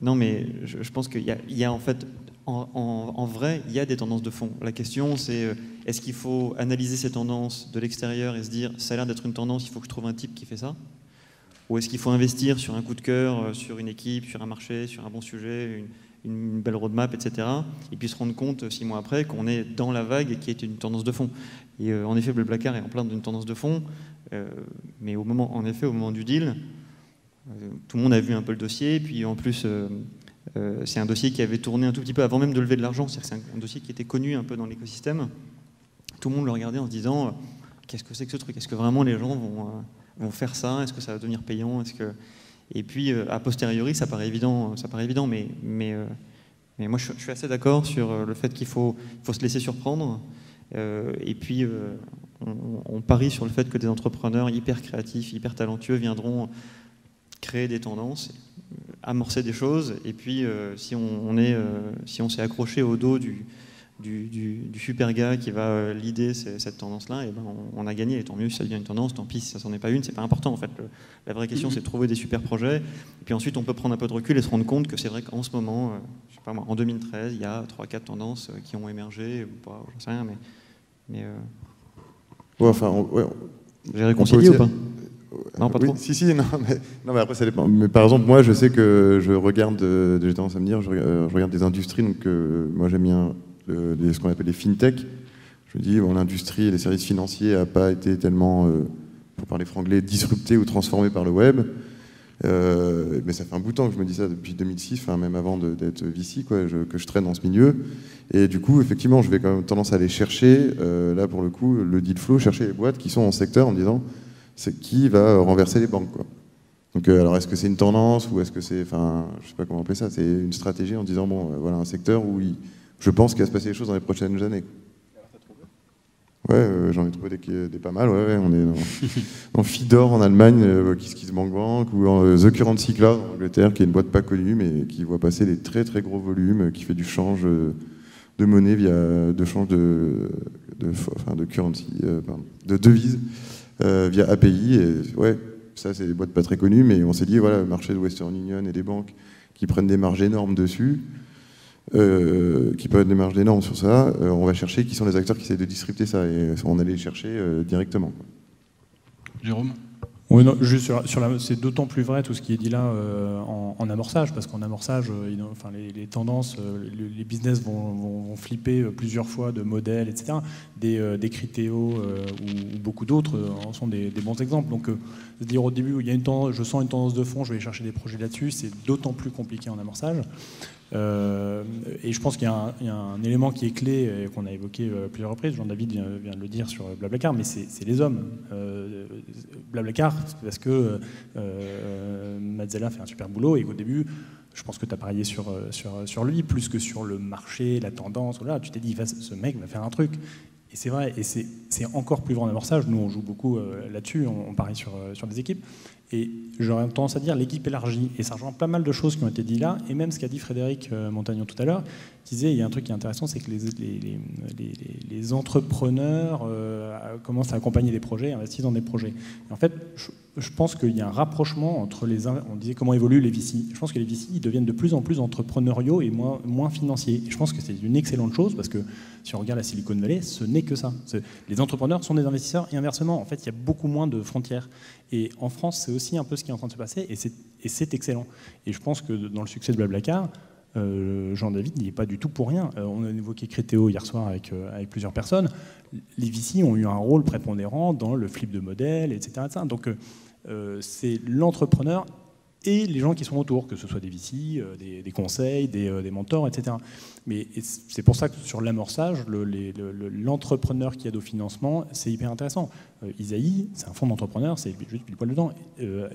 Non, mais je pense qu'il y a en fait, en vrai, il y a des tendances de fond. La question, c'est est-ce qu'il faut analyser ces tendances de l'extérieur et se dire ça a l'air d'être une tendance, il faut que je trouve un type qui fait ça? Ou est-ce qu'il faut investir sur un coup de cœur, sur une équipe, sur un marché, sur un bon sujet, une belle roadmap, etc. Et puis se rendre compte 6 mois après qu'on est dans la vague et qui est une tendance de fond. Et en effet, BlaBlaCar est en plein d'une tendance de fond, mais au moment du deal, tout le monde a vu un peu le dossier, et puis en plus, c'est un dossier qui avait tourné un tout petit peu avant même de lever de l'argent, c'est-à-dire que c'est un dossier qui était connu un peu dans l'écosystème. Tout le monde le regardait en se disant qu'est-ce que c'est que ce truc? Est-ce que vraiment les gens vont faire ça? Est-ce que ça va devenir payant? Et puis, a posteriori, ça paraît évident, mais moi, je suis assez d'accord sur le fait qu'il faut se laisser surprendre. Et puis, on parie sur le fait que des entrepreneurs hyper créatifs, hyper talentueux viendront créer des tendances, amorcer des choses. Et puis, si on s'est accroché au dos du super gars qui va leader cette tendance-là, et ben on a gagné, et tant mieux si ça devient une tendance, tant pis si ça s'en est pas une, c'est pas important en fait. La vraie question c'est de trouver des super projets, et puis ensuite on peut prendre un peu de recul et se rendre compte que c'est vrai qu'en ce moment, je sais pas moi, en 2013, il y a 3-4 tendances qui ont émergé, ou pas, j'en sais rien, mais ouais, enfin, j'ai réconcilié ou pas? Non, pas oui, trop. Si, non, mais après ça dépend. Mais par exemple, moi je sais que je regarde, j'ai tendance à me dire, je regarde des industries, donc moi j'aime bien ce qu'on appelle les fintech. Je me dis, bon, l'industrie et les services financiers n'a pas été tellement, pour parler franglais, disruptés ou transformés par le web. Mais ça fait un bout de temps que je me dis ça, depuis 2006, enfin, même avant d'être VC, quoi, que je traîne dans ce milieu. Et du coup, effectivement, je vais quand même tendance à aller chercher, là pour le coup, le deal flow, chercher les boîtes qui sont en secteur en me disant, c'est qui va renverser les banques, quoi. Donc, alors, est-ce que c'est une tendance ou est-ce que c'est, enfin, je sais pas comment appeler ça, c'est une stratégie en disant, bon, voilà, un secteur où je pense qu'il va se passer des choses dans les prochaines années. Ouais, j'en ai trouvé des pas mal. Ouais, on est dans Fidor en Allemagne, KissKissBankBank, ou The Currency Cloud en Angleterre, qui est une boîte pas connue, mais qui voit passer des très très gros volumes, qui fait du change de monnaie de change de currency, de devises via API. Et, ouais, ça c'est des boîtes pas très connues, mais on s'est dit voilà, le marché de Western Union et des banques qui prennent des marges énormes dessus. Qui peuvent être des marges énormes sur ça, on va chercher qui sont les acteurs qui essaient de disrupter ça, et on allait les chercher directement. Jérôme? Oui, non, juste c'est d'autant plus vrai tout ce qui est dit là en amorçage, parce qu'en amorçage, enfin, les tendances, les business vont flipper plusieurs fois de modèles, etc. Des Criteo ou beaucoup d'autres en sont des bons exemples. Donc, se dire au début, il y a une tendance, je sens une tendance de fond, je vais aller chercher des projets là-dessus, c'est d'autant plus compliqué en amorçage. Et je pense qu'il y a un élément qui est clé et qu'on a évoqué plusieurs reprises, Jean-David vient de le dire sur BlaBlaCar, mais c'est les hommes. BlaBlaCar, c'est parce que Mazzella fait un super boulot et qu'au début, je pense que tu as parié sur lui, plus que sur le marché, la tendance. Voilà, tu t'es dit, ce mec va faire un truc. Et c'est vrai, et c'est encore plus vrai en amorçage. Nous, on joue beaucoup là-dessus, on parie sur des équipes. Et j'aurais tendance à dire l'équipe élargie. Et ça rejoint pas mal de choses qui ont été dites là, et même ce qu'a dit Frédéric Montagnon tout à l'heure, qui disait, il y a un truc qui est intéressant, c'est que les entrepreneurs commencent à accompagner des projets, investissent dans des projets. Et en fait, je pense qu'il y a un rapprochement entre on disait comment évoluent les VC. Je pense que les VC ils deviennent de plus en plus entrepreneuriaux et moins financiers. Et je pense que c'est une excellente chose, parce que si on regarde la Silicon Valley, ce n'est que ça. Les entrepreneurs sont des investisseurs, et inversement, en fait, il y a beaucoup moins de frontières. Et en France, c'est aussi un peu ce qui est en train de se passer, et c'est excellent. Et je pense que dans le succès de BlaBlaCar, Jean-David n'y est pas du tout pour rien. On a évoqué Criteo hier soir avec plusieurs personnes. Les VC ont eu un rôle prépondérant dans le flip de modèles, etc. Donc c'est l'entrepreneur et les gens qui sont autour, que ce soit des VC, des conseils, des mentors, etc. Mais c'est pour ça que sur l'amorçage, l'entrepreneur qui aide au financement, c'est hyper intéressant. Isaïe, c'est un fonds d'entrepreneurs, c'est juste pile poil dedans.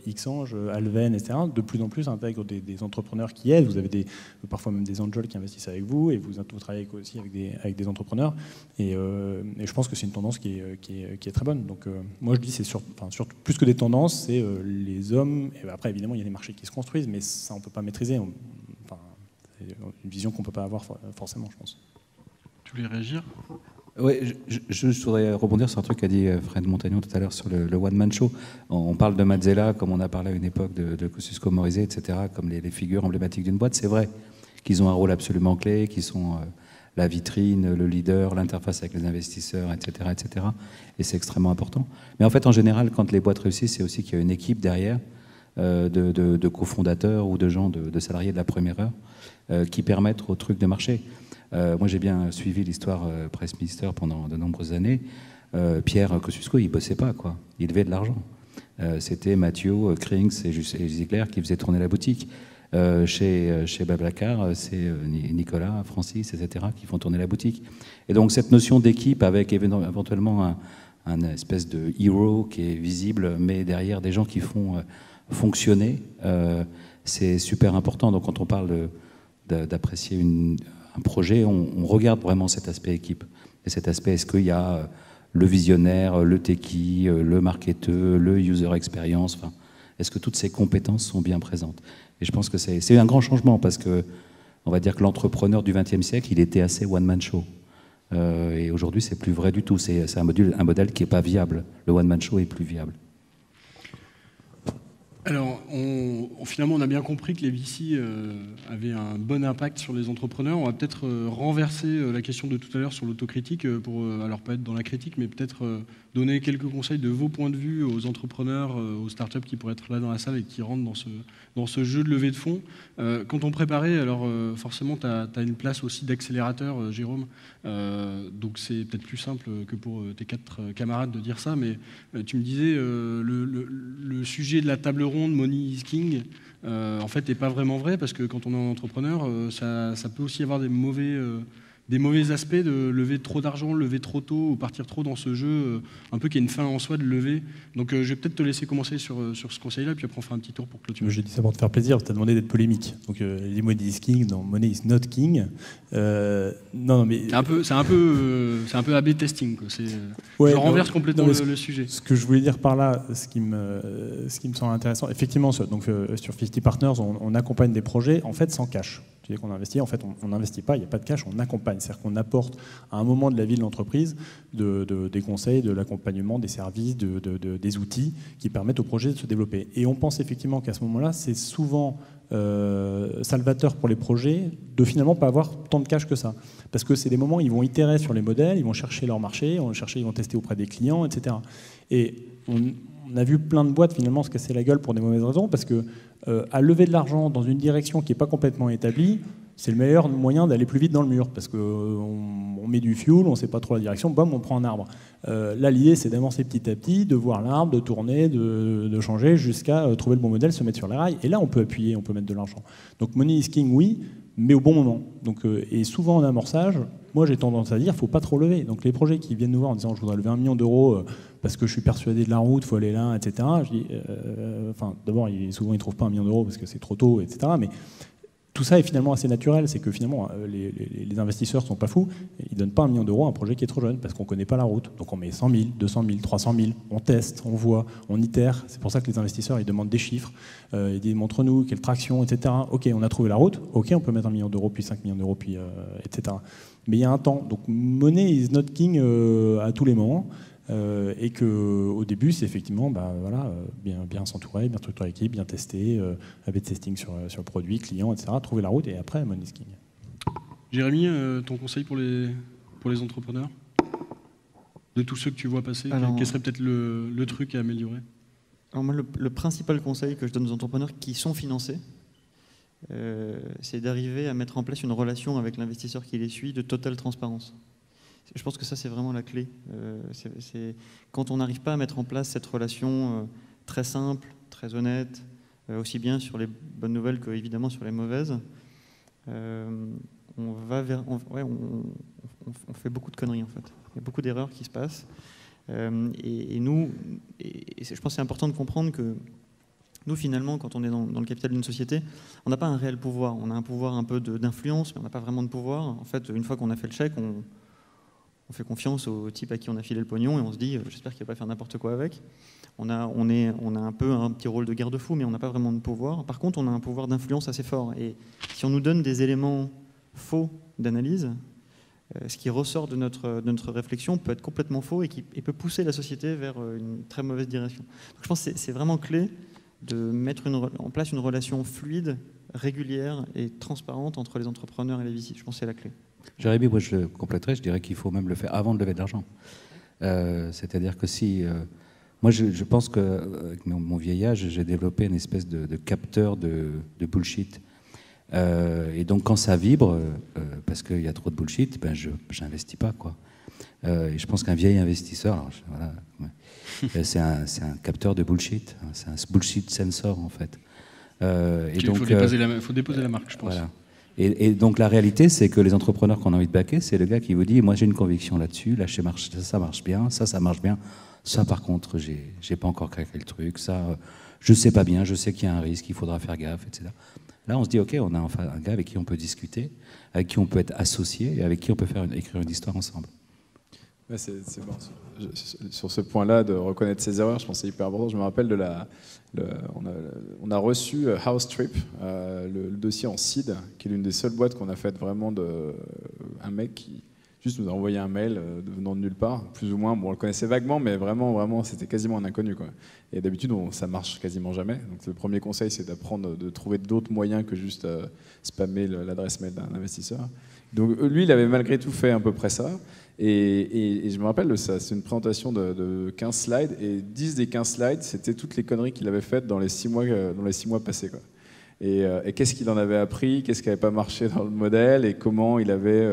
Xange, Alven, etc., de plus en plus intègrent des entrepreneurs qui aident. Vous avez parfois même des angels qui investissent avec vous, et vous travaillez aussi avec des entrepreneurs. Et je pense que c'est une tendance qui est très bonne. Donc moi je dis, c'est plus que des tendances, c'est les hommes. Et après évidemment il y a des marchés qui se construisent, mais ça on ne peut pas maîtriser. C'est une vision qu'on ne peut pas avoir forcément, je pense. Tu voulais réagir ? Oui, je voudrais rebondir sur un truc qu'a dit Fred Montagnon tout à l'heure sur le one-man show. On parle de Mazzella, comme on a parlé à une époque de Kosciuszko Morizet, etc., comme les figures emblématiques d'une boîte. C'est vrai qu'ils ont un rôle absolument clé, qu'ils sont la vitrine, le leader, l'interface avec les investisseurs, etc., etc. Et c'est extrêmement important. Mais en fait, en général, quand les boîtes réussissent, c'est aussi qu'il y a une équipe derrière de cofondateurs ou de gens, de salariés de la première heure, qui permettent au truc de marcher. Moi, j'ai bien suivi l'histoire Pressminister pendant de nombreuses années. Pierre Kosciuszko, il ne bossait pas, quoi. Il devait de l'argent. C'était Mathieu, Krings et Ziegler qui faisaient tourner la boutique. Chez Blablacar, c'est Nicolas, Francis, etc. qui font tourner la boutique. Et donc, cette notion d'équipe avec éventuellement un espèce de héros qui est visible, mais derrière des gens qui font fonctionner, c'est super important. Donc, quand on parle d'apprécier un projet, on regarde vraiment cet aspect équipe. Et cet aspect, est-ce qu'il y a le visionnaire, le techie, le marketeur, le user experience, enfin, est-ce que toutes ces compétences sont bien présentes? Et je pense que c'est un grand changement, parce que on va dire que l'entrepreneur du XXe siècle, il était assez one-man show. Et aujourd'hui, c'est plus vrai du tout. C'est un modèle qui n'est pas viable. Le one-man show est plus viable. Alors, finalement, on a bien compris que les VC avaient un bon impact sur les entrepreneurs. On va peut-être renverser la question de tout à l'heure sur l'autocritique, pour alors pas être dans la critique, mais peut-être donner quelques conseils de vos points de vue aux entrepreneurs, aux startups qui pourraient être là dans la salle et qui rentrent dans ce jeu de levée de fonds. Quand on préparait, alors forcément, tu as une place aussi d'accélérateur, Jérôme. Donc c'est peut-être plus simple que pour tes 4 camarades de dire ça, mais tu me disais, le sujet de la table ronde, money is king, en fait, n'est pas vraiment vrai, parce que quand on est un entrepreneur, ça peut aussi avoir des mauvais aspects de lever trop d'argent, lever trop tôt ou partir trop dans ce jeu, un peu qui a une fin en soi de lever. Donc je vais peut-être te laisser commencer sur ce conseil-là, puis après on fera un petit tour pour clôturer. J'ai dit ça pour te faire plaisir, tu as demandé d'être polémique. Donc les money is king, non, money is not king. Non, mais c'est un peu A/B testing, quoi. Je renverse complètement le sujet. Ce que je voulais dire par là, ce qui me semble intéressant, effectivement, sur 50 Partners, on accompagne des projets en fait sans cash. Tu dis qu'on investit, en fait on n'investit pas, il n'y a pas de cash, on accompagne. C'est-à-dire qu'on apporte à un moment de la vie de l'entreprise des conseils, de l'accompagnement, des services, des outils qui permettent au projet de se développer. Et on pense effectivement qu'à ce moment-là, c'est souvent salvateur pour les projets de finalement pas avoir tant de cash que ça. Parce que c'est des moments où ils vont itérer sur les modèles, ils vont chercher leur marché, ils vont tester auprès des clients, etc. Et on a vu plein de boîtes finalement se casser la gueule pour des mauvaises raisons, parce que à lever de l'argent dans une direction qui n'est pas complètement établie, c'est le meilleur moyen d'aller plus vite dans le mur, parce qu'on met du fuel, on ne sait pas trop la direction, bam, on prend un arbre. Là, l'idée, c'est d'avancer petit à petit, de voir l'arbre, de tourner, de changer, jusqu'à trouver le bon modèle, se mettre sur les rails. Et là, on peut appuyer, on peut mettre de l'argent. Donc, money is king, oui, mais au bon moment. Donc, et souvent en amorçage, moi, j'ai tendance à dire, il ne faut pas trop lever. Donc, les projets qui viennent nous voir en disant, je voudrais lever 1 million d'euros parce que je suis persuadé de la route, il faut aller là, etc. Je dis, d'abord, souvent, ils ne trouvent pas 1 million d'euros parce que c'est trop tôt, etc. Mais tout ça est finalement assez naturel, c'est que finalement les investisseurs ne sont pas fous, ils ne donnent pas 1 million d'euros à un projet qui est trop jeune parce qu'on ne connaît pas la route. Donc on met 100 000, 200 000, 300 000, on teste, on voit, on itère. C'est pour ça que les investisseurs ils demandent des chiffres, ils disent montre-nous quelle traction, etc. Ok, on a trouvé la route, ok, on peut mettre 1 million d'euros, puis 5 millions d'euros, puis etc. Mais il y a un temps. Donc money is not king à tous les moments. Et qu'au début, c'est effectivement bien s'entourer, bien structurer l'équipe, bien tester, A/B testing sur le produit, client, etc., trouver la route et après, money is king. Jérémy, ton conseil pour les entrepreneurs? De tous ceux que tu vois passer, quel serait peut-être le truc à améliorer? Alors moi, le principal conseil que je donne aux entrepreneurs qui sont financés, c'est d'arriver à mettre en place une relation avec l'investisseur qui les suit de totale transparence. Je pense que ça, c'est vraiment la clé. Quand on n'arrive pas à mettre en place cette relation très simple, très honnête, aussi bien sur les bonnes nouvelles que évidemment sur les mauvaises, on fait beaucoup de conneries en fait. Il y a beaucoup d'erreurs qui se passent. Et nous, je pense que c'est important de comprendre que nous, finalement, quand on est dans le capital d'une société, on n'a pas un réel pouvoir. On a un pouvoir un peu d'influence, mais on n'a pas vraiment de pouvoir. En fait, une fois qu'on a fait le chèque, on fait confiance au type à qui on a filé le pognon et on se dit, j'espère qu'il ne va pas faire n'importe quoi avec. On a un peu un petit rôle de garde-fou, mais on n'a pas vraiment de pouvoir. Par contre, on a un pouvoir d'influence assez fort. Et si on nous donne des éléments faux d'analyse, ce qui ressort de notre réflexion peut être complètement faux et peut pousser la société vers une très mauvaise direction. Donc, je pense que c'est vraiment clé de mettre en place une relation fluide, régulière et transparente entre les entrepreneurs et les VC. Je pense que c'est la clé. Jérémy, moi je compléterais, je dirais qu'il faut même le faire avant de lever de l'argent. C'est-à-dire que si... moi je pense qu'avec mon vieil âge, j'ai développé une espèce de capteur de bullshit. Et donc quand ça vibre, parce qu'il y a trop de bullshit, ben je n'investis pas, quoi. Et je pense qu'un vieil investisseur, alors, voilà, ouais, c'est un capteur de bullshit, c'est un bullshit sensor en fait. Il faut déposer la marque, je pense. Voilà. Et donc la réalité, c'est que les entrepreneurs qu'on a envie de backer, c'est le gars qui vous dit, moi j'ai une conviction là-dessus, là ça marche bien, ça marche bien, ça par contre j'ai pas encore craqué le truc, ça je sais pas bien, je sais qu'il y a un risque, il faudra faire gaffe, etc. Là on se dit ok, on a enfin un gars avec qui on peut discuter, avec qui on peut être associé et avec qui on peut écrire une histoire ensemble. Ouais, c'est bon. Sur ce point-là, de reconnaître ses erreurs, je pense que c'est hyper important. Je me rappelle on a reçu House Trip, le dossier en seed, qui est l'une des seules boîtes qu'on a faites vraiment un mec qui juste nous a envoyé un mail venant de nulle part, plus ou moins. Bon, on le connaissait vaguement, mais vraiment, c'était quasiment un inconnu, quoi. Et d'habitude, ça marche quasiment jamais. Donc le premier conseil, c'est de trouver d'autres moyens que juste spammer l'adresse mail d'un investisseur. Donc lui, il avait malgré tout fait à peu près ça. Et je me rappelle de ça, c'est une présentation de 15 slides, et 10 des 15 slides, c'était toutes les conneries qu'il avait faites dans les 6 mois passés, quoi. Et qu'est-ce qu'il en avait appris, qu'est-ce qui n'avait pas marché dans le modèle, et comment il avait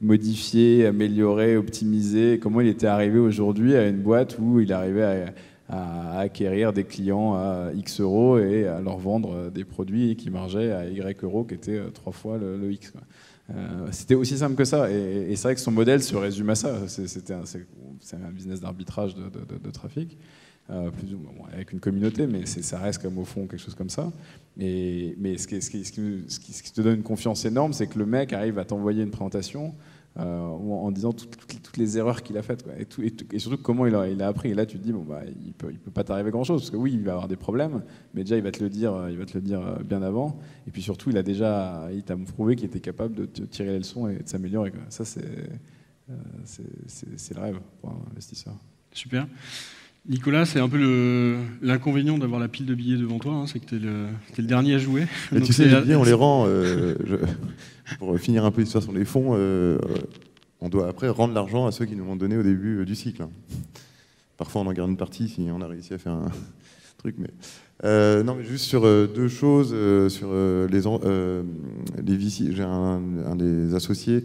modifié, amélioré, optimisé, et comment il était arrivé aujourd'hui à une boîte où il arrivait à acquérir des clients à X euros et à leur vendre des produits qui margeaient à Y euros, qui étaient 3 fois le X, quoi. C'était aussi simple que ça, et c'est vrai que son modèle se résume à ça. C'est un business d'arbitrage de trafic, plus ou moins, avec une communauté, mais ça reste comme au fond quelque chose comme ça. Mais ce qui te donne une confiance énorme, c'est que le mec arrive à t'envoyer une présentation en disant toutes les erreurs qu'il a faites, quoi, et surtout comment il a appris. Et là, tu te dis, bon, bah, il peut pas t'arriver grand-chose, parce que oui, il va avoir des problèmes, mais déjà, il va te le dire bien avant. Et puis surtout, il t'a prouvé qu'il était capable de te tirer les leçons et de s'améliorer, quoi. Ça, c'est le rêve pour un investisseur. Super. Nicolas, c'est un peu l'inconvénient d'avoir la pile de billets devant toi, hein, c'est que tu es le dernier à jouer. Mais tu sais, les billets, on les rend. Pour finir un peu l'histoire sur les fonds, on doit après rendre l'argent à ceux qui nous l'ont donné au début du cycle. Parfois, on en garde une partie si on a réussi à faire un truc. Non, mais juste sur deux choses. Sur les VC, j'ai un des associés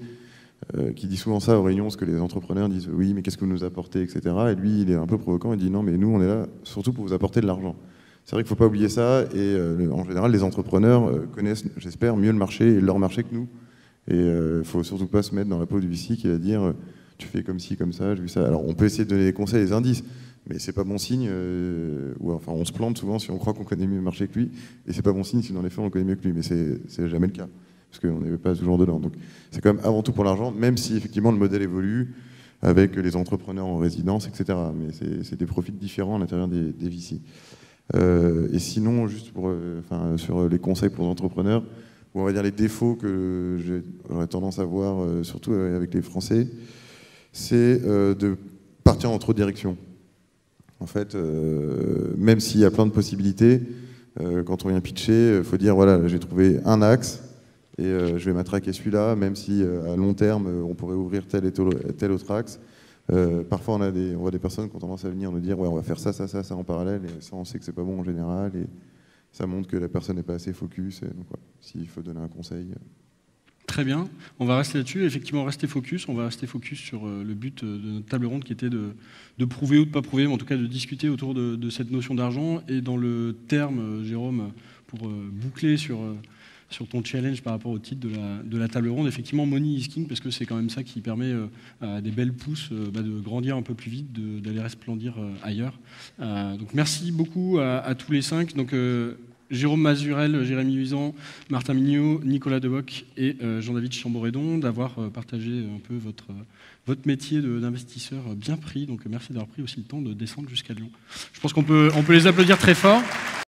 qui dit souvent ça aux réunions, parce que les entrepreneurs disent oui, mais qu'est-ce que vous nous apportez, etc. Et lui, il est un peu provoquant, il dit non, mais nous, on est là surtout pour vous apporter de l'argent. C'est vrai qu'il ne faut pas oublier ça, et en général, les entrepreneurs connaissent, j'espère, mieux le marché et leur marché que nous. Et il ne faut surtout pas se mettre dans la peau du VC qui va dire tu fais comme ci, comme ça, j'ai vu ça. Alors on peut essayer de donner des conseils, des indices, mais c'est pas bon signe, ou enfin on se plante souvent si on croit qu'on connaît mieux le marché que lui, et c'est pas bon signe si dans les faits on le connaît mieux que lui, mais c'est jamais le cas, parce qu'on n'est pas toujours dedans. Donc c'est quand même avant tout pour l'argent, même si effectivement le modèle évolue avec les entrepreneurs en résidence, etc. Mais c'est des profils différents à l'intérieur des VC. Et sinon, juste sur les conseils pour les entrepreneurs, ou on va dire les défauts que j'aurais tendance à voir, surtout avec les Français, c'est de partir en trop de directions. En fait, même s'il y a plein de possibilités, quand on vient pitcher, il faut dire voilà, j'ai trouvé un axe et je vais m'attraquer celui-là, même si à long terme, on pourrait ouvrir tel autre axe. Parfois, on voit des personnes qui ont tendance à venir nous dire ouais, on va faire ça en parallèle, et ça, on sait que c'est pas bon en général, et ça montre que la personne n'est pas assez focus. Donc, voilà, s'il faut donner un conseil. Très bien, on va rester là-dessus. Effectivement, rester focus. On va rester focus sur le but de notre table ronde qui était de prouver ou de ne pas prouver, mais en tout cas de discuter autour de cette notion d'argent. Et dans le terme, Jérôme, pour boucler sur sur ton challenge par rapport au titre de la table ronde. Effectivement, money is king, parce que c'est quand même ça qui permet à des belles pousses de grandir un peu plus vite, d'aller resplendir ailleurs. Donc merci beaucoup à tous les 5. Donc, Jérôme Mazurel, Jérémy Huizan, Martin Mignot, Nicolas Deboc et Jean-David Chamboredon d'avoir partagé un peu votre métier d'investisseur bien pris. Donc merci d'avoir pris aussi le temps de descendre jusqu'à Lyon. Je pense qu'on peut les applaudir très fort.